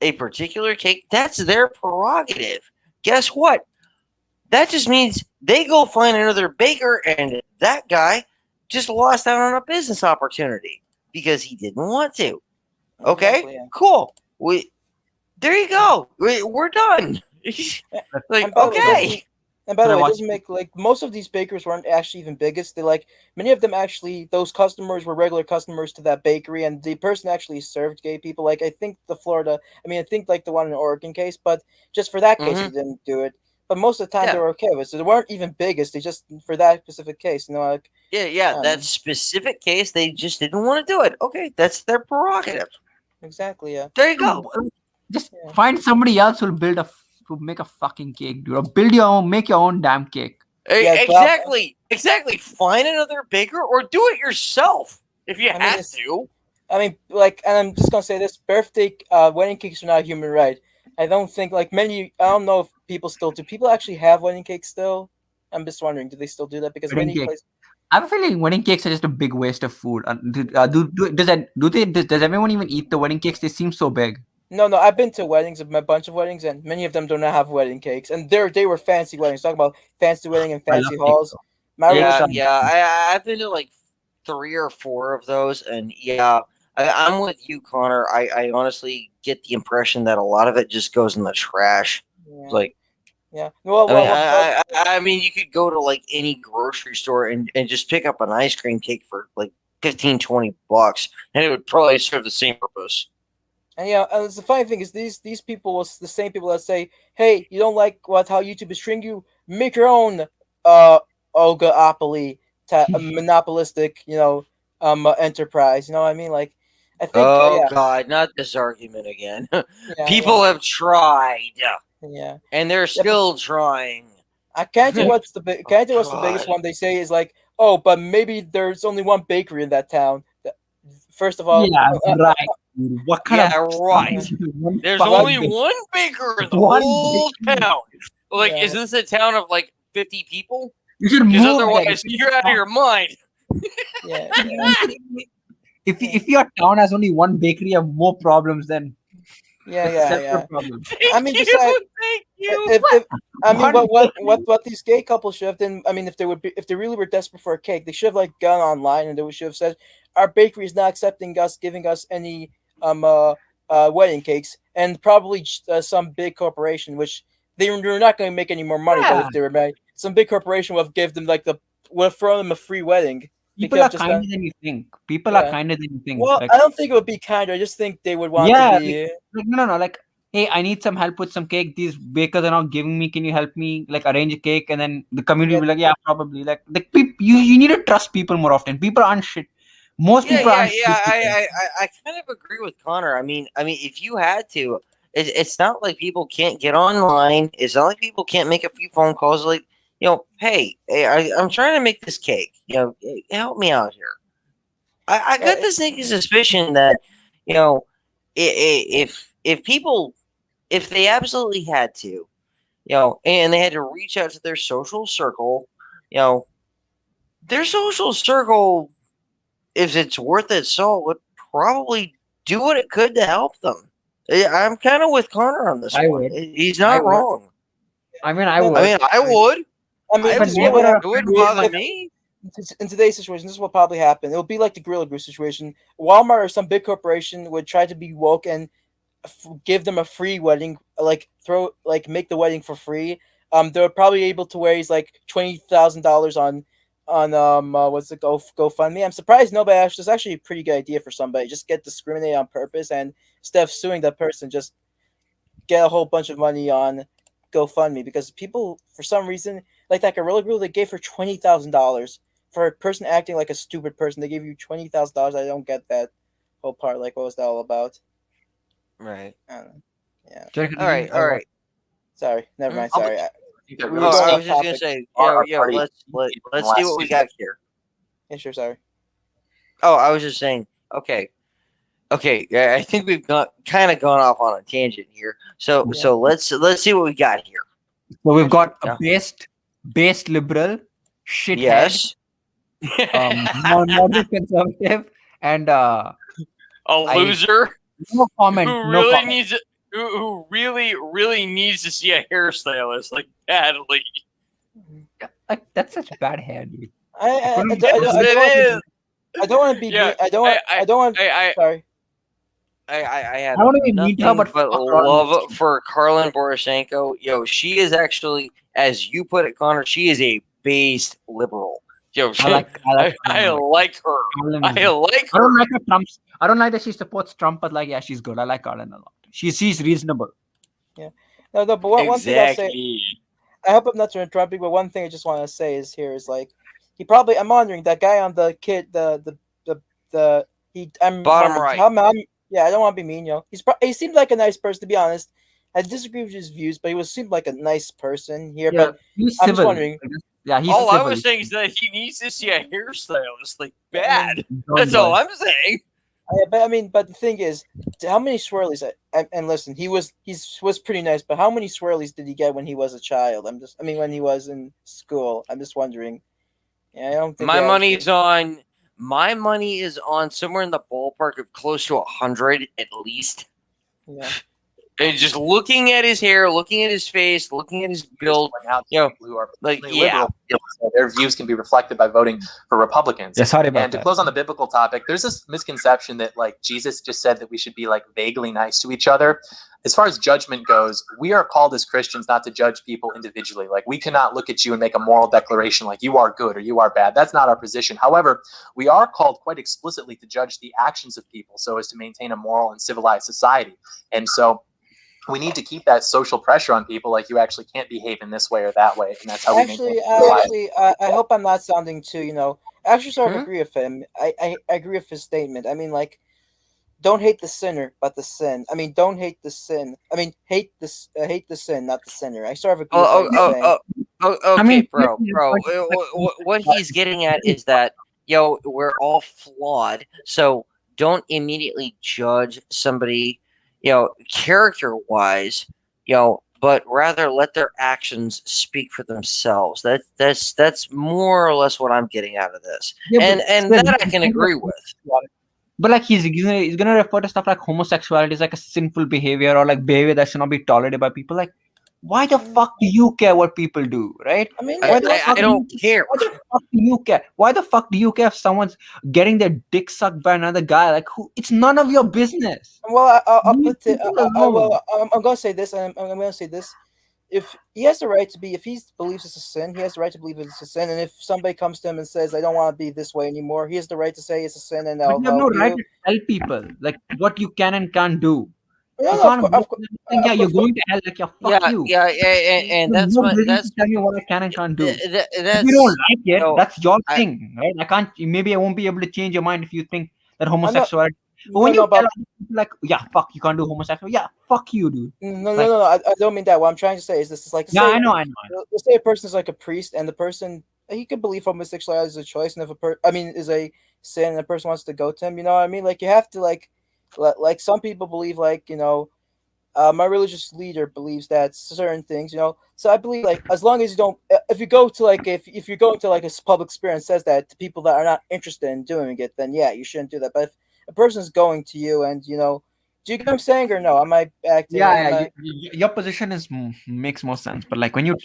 a particular cake, that's their prerogative. Guess what? That just means they go find another baker, and that guy just lost out on a business opportunity because he didn't want to. Okay, Exactly, yeah. cool. There you go. We're done. Like, And by the way, okay. it doesn't make like most of these bakers weren't actually even biggest. They like many of them actually those customers were regular customers to that bakery, and the person actually served gay people. Like I think I think like the one in the Oregon case, but just for that case Mhm. he didn't do it. But most of the time Yeah. they were okay with it. So they weren't even biggest. They just for that specific case, like Yeah. That specific case, they just didn't want to do it. Okay, that's their prerogative. exactly, yeah. There you go. Just Yeah. find somebody else who'll make a fucking cake, dude. Or make your own damn cake. Yeah, Exactly. Find another baker or do it yourself if you I mean, have it's- to. I mean, like, and I'm just gonna say this: wedding cakes are not a human right. I don't think like many. I don't know if people still do. People actually have wedding cakes still. I'm just wondering, do they still do that? Because Wedding many cake. places. I have a feeling wedding cakes are just a big waste of food. Does everyone even eat the wedding cakes? They seem so big. No, I've been to weddings, a bunch of weddings, and many of them do not have wedding cakes, and they were fancy weddings. Talking about fancy wedding and I love fancy cake, halls. though. My Yeah, relation, I've been to like 3 or 4 of those, and yeah, I'm with you, Connor. I honestly get the impression that a lot of it just goes in the trash. yeah, Like, yeah. Well, I mean, well, I mean, you could go to like any grocery store and just pick up an ice cream cake for like 15-20 bucks, and it would probably serve the same purpose. and yeah, and the funny thing is these people was the same people that say, "Hey, you don't like how YouTube is treating you? Make your own oligopoly, monopolistic, enterprise." You know what I mean? Like, I think, Oh yeah, God, not this argument again. yeah, People have tried, yeah. and they're Yeah, but still trying. I can't do what's the biggest God. one they say is like, oh, but maybe there's only one bakery in that town. First of all, Yeah, right. Dude. What kind Yeah, of right. one There's fucking only big- one baker in the one whole big- town. Like, Yeah. is this a town of like 50 people? You should Because move there. otherwise, you're out of your mind. yeah, If your town has only one bakery, you have more problems than yeah. separate problems. I mean, besides, Thank you. if I mean, One what these gay couples should have done. I mean, if they really were desperate for a cake, they should have like gone online and they should have said, our bakery is not accepting us, giving us any wedding cakes, and probably some big corporation, which they're not going to make any more money. But Yeah. if they were married, some big corporation would have give them would have thrown them a free wedding. People are kinder than you think. People are Yeah. kinder than you think. Well, Like, I don't think it would be kinder. I just think they would want yeah, to be. no. Like, hey, I need some help with some cake. These bakers are not giving me. Can you help me? Like, arrange a cake, and then the community will be like, yeah, probably. Like, you need to trust people more often. People aren't shit. Most people aren't shit. I kind of agree with Connor. I mean, if you had to, it's not like people can't get online. It's not like people can't make a few phone calls. Like, hey, I'm trying to make this cake. Help me out here. I got this sneaky suspicion that, if people, if they absolutely had to, and they had to reach out to their social circle, their social circle, if it's worth its salt, would probably do what it could to help them. I'm kind of with Connor on this I one. would. He's not wrong. I mean, I would. I mean, I would. I mean, I this is would. what would It wouldn't bother me. in today's situation, this is what probably happen. It would be like the Gorilla Glue situation. Walmart or some big corporation would try to be woke and give them a free wedding, make the wedding for free. They're probably able to raise like $20,000 on what's it, GoFundMe. I'm surprised nobody actually. It's actually a pretty good idea for somebody. Just get discriminated on purpose, and instead of suing that person, just get a whole bunch of money on GoFundMe, because people, for some reason, like that Gorilla Glue, they gave her $20,000 for a person acting like a stupid person. They gave you $20,000. I don't get that whole part. Like, what was that all about? Right. I don't know. Yeah. All right. All right. Sorry. Never mind. Oh, Sorry. I was just gonna say, let's see what we got here. Yeah, sure. Sorry. Oh, I was just saying. Okay. Yeah, I think we've kind of gone off on a tangent here. So let's see what we got here. So we've got a based liberal, shithead, yes, moderate conservative, and a loser. No comment. Who no really comment. needs it? Who really needs to see a hairstylist like badly? Like, that's such bad hair, dude. I don't want to be. Yeah, I don't want. Sorry. I have I don't even need her, nothing but but love for Karlin Boroshenko. She is actually, as you put it, Connor, she is a based liberal. I like her. I like her. I don't like that she supports Trump, but like, yeah, she's good. I like Karlin a lot. She's reasonable. Yeah. No, but one thing I'll say. I hope I'm not interrupting, but one thing I just want to say is like, he probably. I'm wondering that guy on the kid, I'm bottom right. Yeah, I don't want to be mean, he seemed like a nice person, to be honest. I disagree with his views, but seemed like a nice person here. Yeah, but he's I'm civil. just wondering. Yeah, he's all civil. I was saying is that he needs to see a hairstylist, like bad. That's all I'm saying. But the thing is, how many swirlies? And listen, he was pretty nice, but how many swirlies did he get when he was a child? When he was in school. I'm just wondering. Yeah, I don't think my money is on somewhere in the ballpark of close to 100 at least. Yeah. And just looking at his hair, looking at his face, looking at his build, who are liberal, their views can be reflected by voting for Republicans. Yeah, sorry about and to close on the biblical topic, there's this misconception that like Jesus just said that we should be like vaguely nice to each other. As far as judgment goes, we are called as Christians not to judge people individually. Like, we cannot look at you and make a moral declaration like you are good or you are bad. That's not our position. However, we are called quite explicitly to judge the actions of people so as to maintain a moral and civilized society. And so we need to keep that social pressure on people, like you actually can't behave in this way or that way, and that's how we maintain I hope I'm not sounding too, I actually sort of agree with him. I agree with his statement. Don't hate the sinner, but the sin. Don't hate the sin. Hate the sin, not the sinner. I sort of agree with what you're saying. Bro. What he's getting at is that, we're all flawed, so don't immediately judge somebody, character-wise, but rather let their actions speak for themselves. That's more or less what I'm getting out of this, and that I can agree with. But like, he's gonna refer to stuff like homosexuality as like a sinful behavior, or like behavior that should not be tolerated by people. Like, why the fuck do you care what people do, right? I don't care. Why the fuck do you care? Why the fuck do you care if someone's getting their dick sucked by another guy? Like, who? It's none of your business. Well, I'm gonna say this, and I'm gonna say this. If he has the right to be, if he believes it's a sin, he has the right to believe it's a sin. And if somebody comes to him and says, "I don't want to be this way anymore," he has the right to say it's a sin, and you have no right to tell people like what you can and can't do. You're going to hell. Like, fuck you. Yeah, and that's tell me what I can and can't do. If you don't like it, that's your thing, right? Maybe I won't be able to change your mind if you think that homosexuality. But when you tell people like, yeah, fuck, you can't do homosexual. Yeah, fuck you, dude. No. I don't mean that. What I'm trying to say is this is like. I know. Let's say a person is like a priest, and the person he could believe homosexuality is a choice, and if is a sin, and the person wants to go to him. You know what I mean? Like, you have to like like some people believe, like, my religious leader believes that certain things, So I believe, like, as long as you don't, if you go to like, if you're going to like a public sphere and says that to people that are not interested in doing it, then yeah, you shouldn't do that. But if a person's going to you and do you get what I'm saying or no? Am I acting? Yeah, yeah. Your position makes more sense, but like when you,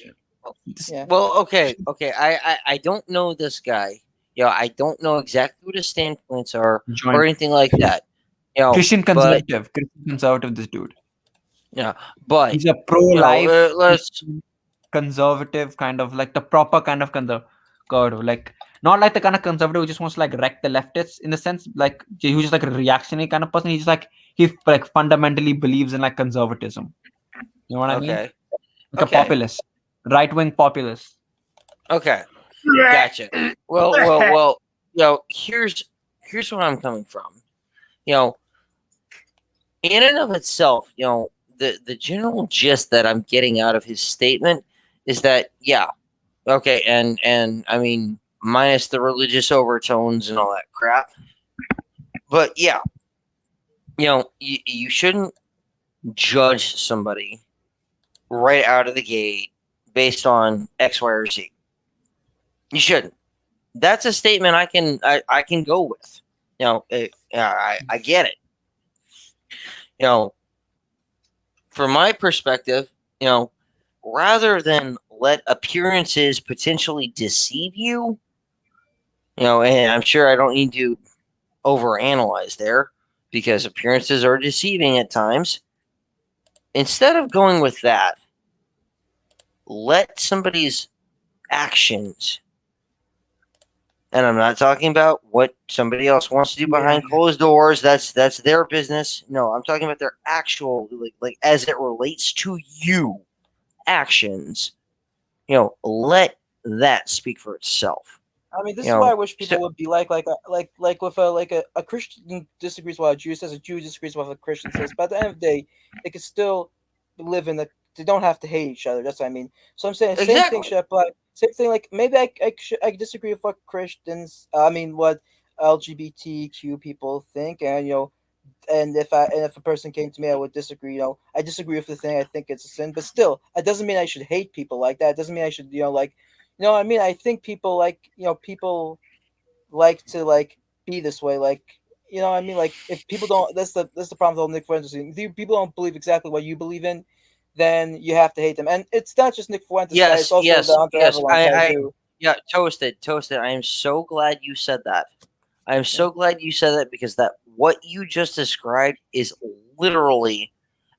Yeah. Well, okay. I don't know this guy. I don't know exactly what his standpoints are join or anything like that. Christian but conservative, this dude. yeah, but He's a pro-life, let's conservative kind of, like the proper kind of conservative, like not like the kind of conservative who just wants to like wreck the leftists, in the sense like who's just like a reactionary kind of person. He's like, he like fundamentally believes in like conservatism. You know what I mean? okay. Like a populist, right-wing populist. Okay, gotcha. Well. Here's where I'm coming from. In and of itself, the general gist that I'm getting out of his statement is that, yeah, okay, and I mean, minus the religious overtones and all that crap, but yeah, you shouldn't judge somebody right out of the gate based on X, Y, or Z. You shouldn't. That's a statement I can go with. I get it. From my perspective, rather than let appearances potentially deceive you, and I'm sure I don't need to overanalyze there because appearances are deceiving at times. Instead of going with that, let somebody's actions, and I'm not talking about what somebody else wants to do behind closed doors. That's their business. No, I'm talking about their actual, like as it relates to you, actions. Let that speak for itself. I mean, this is why I wish people would be like with a Christian disagrees with what a Jew says, a Jew disagrees with what a Christian says. But at the end of the day, they can still live in they don't have to hate each other. That's what I mean. So I'm saying same thing should apply. Same thing, like maybe I disagree with what Christians, what LGBTQ people think, and and if a person came to me, I would disagree. I disagree with the thing. I think it's a sin, but still, it doesn't mean I should hate people like that. It doesn't mean I should, I mean, I think people people like to be this way. I mean, like if people don't, that's the problem with all Nick Fuentes. If people don't believe exactly what you believe in, then you have to hate them. And it's not just Nick Fuentes' side; it's also the Hunter Everlong side too. Yeah, toasted. I am so glad you said that. I am so glad you said that, because what you just described is literally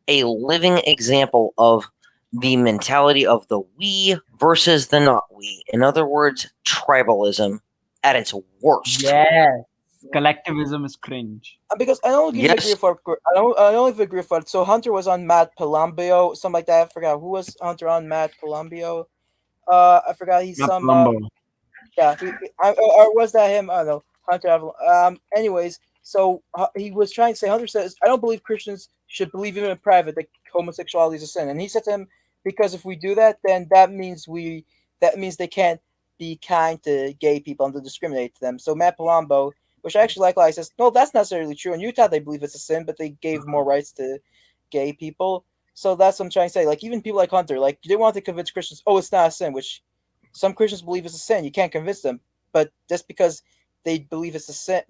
a living example of the mentality of the we versus the not we. In other words, tribalism at its worst. Yes, collectivism is cringe. Because I don't agree with what. So Hunter was on Matt Palambio, something like that. I forgot who was Hunter on Matt Palambio. I forgot he's some. Yeah, or was that him? I don't know. Hunter. Anyways, so he was trying to say, Hunter says, I don't believe Christians should believe even in private that homosexuality is a sin. And he said to him, because if we do that, then that means they can't be kind to gay people and to discriminate to them. So Matt Palumbo, which I actually like, says, no, that's not necessarily true. In Utah, they believe it's a sin, but they gave more rights to gay people. So that's what I'm trying to say. Like, even people like Hunter, like, they want to convince Christians, oh, it's not a sin, which some Christians believe it's a sin. You can't convince them. But just because they believe it's a sin,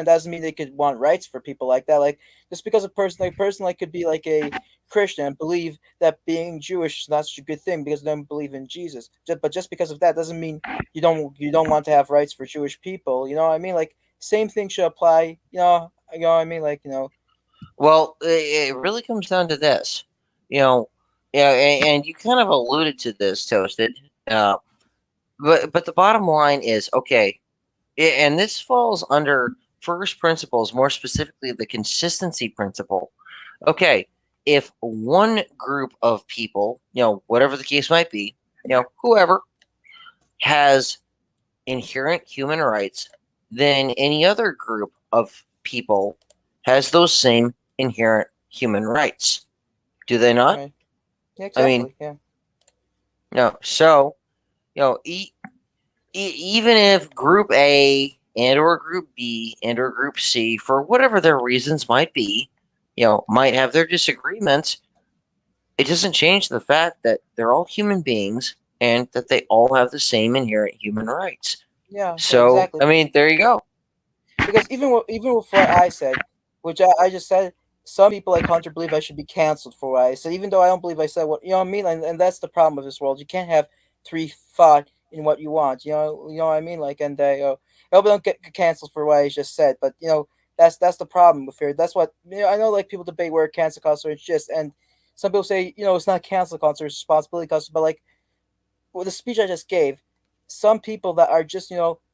doesn't mean they could want rights for people like that. Like, just because a person could be like a Christian and believe that being Jewish is not such a good thing because they don't believe in Jesus. But just because of that doesn't mean you don't want to have rights for Jewish people. You know what I mean? Like, same thing should apply. You know what I mean? Like, Well, it really comes down to this. And you kind of alluded to this, Toasted. But the bottom line is, okay, and this falls under first principles, more specifically the consistency principle. Okay, if one group of people, whatever the case might be, whoever has inherent human rights, then any other group of people has those same inherent human rights. Do they not? Right. Yeah, exactly. I mean, yeah. No. So, even if Group A and or Group B and or Group C, for whatever their reasons might be, might have their disagreements, it doesn't change the fact that they're all human beings and that they all have the same inherent human rights. Yeah, So, exactly. I mean, there you go. Because even with what I said, which I just said, some people like Hunter believe I should be canceled for what I said, even though I don't believe I said what, you know what I mean? And that's the problem with this world. You can't have three thought in what you want. You know what I mean? Like, and I hope I don't get canceled for what I just said, but that's the problem with here. That's what I know. Like, people debate where cancel culture is just, and some people say it's not cancel culture, it's responsibility culture. But like with the speech I just gave, some people that are just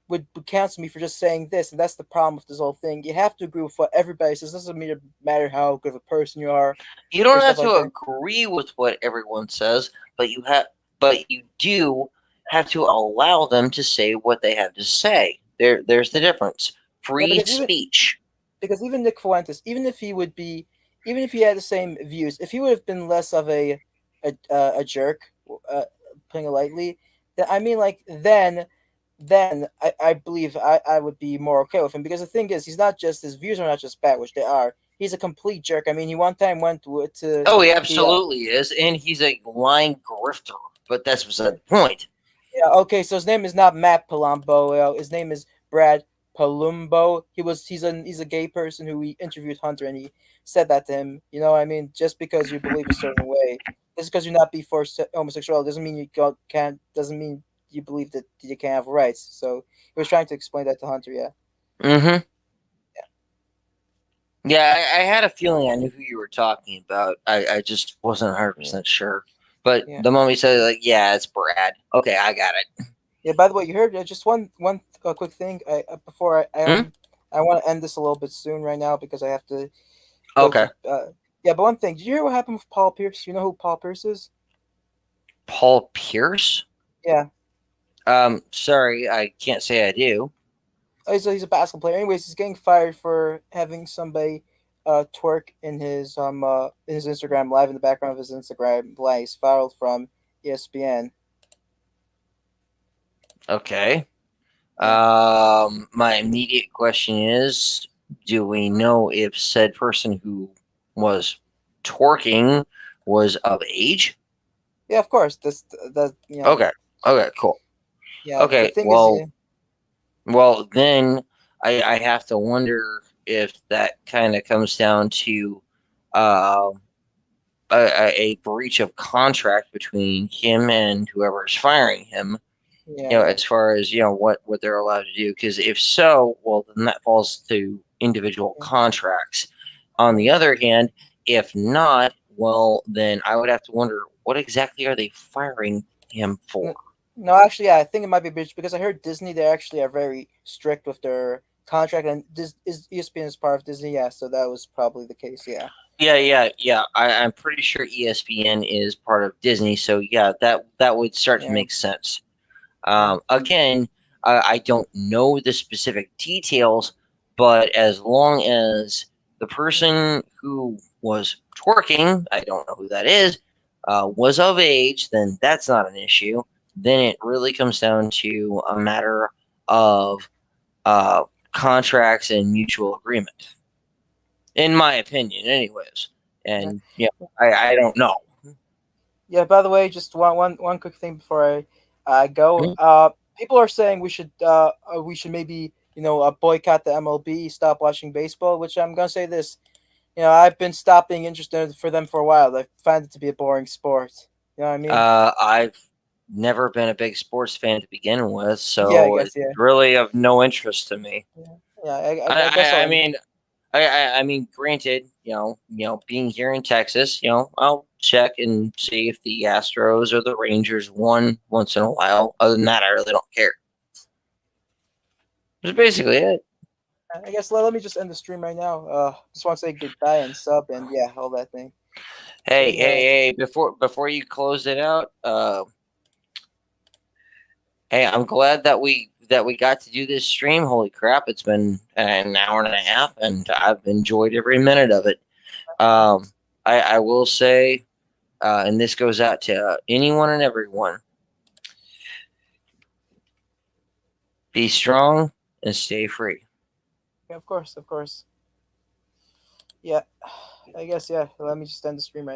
would cancel me for just saying this, and that's the problem with this whole thing. You have to agree with what everybody says. It doesn't matter how good of a person you are. You don't have stuff to like that. agree with what everyone says, but you do have to allow them to say what they have to say. There's the difference. Free speech. Because even Nick Fuentes, even if he had the same views, if he would have been less of a jerk, putting it lightly, then I mean, like, then I believe I would be more okay with him, because the thing is, his views are not just bad, which they are. He's a complete jerk. I mean, he one time went to Oh, he absolutely is, and he's a lying grifter. But that's beside the point. Yeah. Okay. So his name is not Matt Palumbo. His name is Brad Palumbo. He's a gay person who we interviewed Hunter, and he said that to him. You know what I mean? Just because you believe a certain way, just because you're not be for homosexuality, doesn't mean you can't. Doesn't mean you believe that you can't have rights. So he was trying to explain that to Hunter. Yeah. Mm-hmm. Yeah, I had a feeling I knew who you were talking about. I just wasn't 100% sure. But the moment you said, like, yeah, it's Brad. Okay, I got it. Yeah. By the way, you heard just one quick thing. Before I want to end this a little bit soon right now, because I have to. Okay. Yeah, but one thing. Did you hear what happened with Paul Pierce? You know who Paul Pierce is? Paul Pierce? Yeah. Sorry, I can't say I do. Oh, he's a basketball player. Anyways, he's getting fired for having somebody twerk in his Instagram live, in the background of his Instagram live. He's filed from ESPN. Okay. My immediate question is, do we know if said person who was twerking was of age? Yeah, of course. Okay. Okay, cool. Yeah. Okay, The thing well, is, well, then I have to wonder if that kind of comes down to a breach of contract between him and whoever is firing him. As far as what they're allowed to do. Because if so, well, then that falls to individual contracts. On the other hand, if not, well, then I would have to wonder, what exactly are they firing him for? No, actually, yeah, I think it might be a breach, because I heard Disney, they actually are very strict with their contract, and ESPN is part of Disney. Yeah, so that was probably the case. Yeah. Yeah. I'm pretty sure ESPN is part of Disney, so yeah, that would start to make sense. Again, I don't know the specific details, but as long as the person who was twerking, I don't know who that is, was of age, then that's not an issue. Then it really comes down to a matter of contracts and mutual agreement, in my opinion, anyways. And I don't know. Yeah. By the way, just one quick thing before I go. People are saying we should maybe boycott the MLB, stop watching baseball. Which I'm gonna say this. I've been stopping interested for them for a while. I find it to be a boring sport. You know what I mean? I've never been a big sports fan to begin with, so Yeah, I guess, it's really of no interest to me. Yeah, I guess I mean, I mean, granted, being here in Texas, I'll check and see if the Astros or the Rangers won once in a while. Other than that, I really don't care. That's basically it. I guess let me just end the stream right now. Just want to say goodbye and sub and yeah, all that thing. Hey! Before you close it out, hey, I'm glad that we got to do this stream. Holy crap! It's been an hour and a half, and I've enjoyed every minute of it. I will say, and this goes out to anyone and everyone: be strong and stay free. Yeah, of course. Yeah, I guess, yeah. Let me just end the stream right now.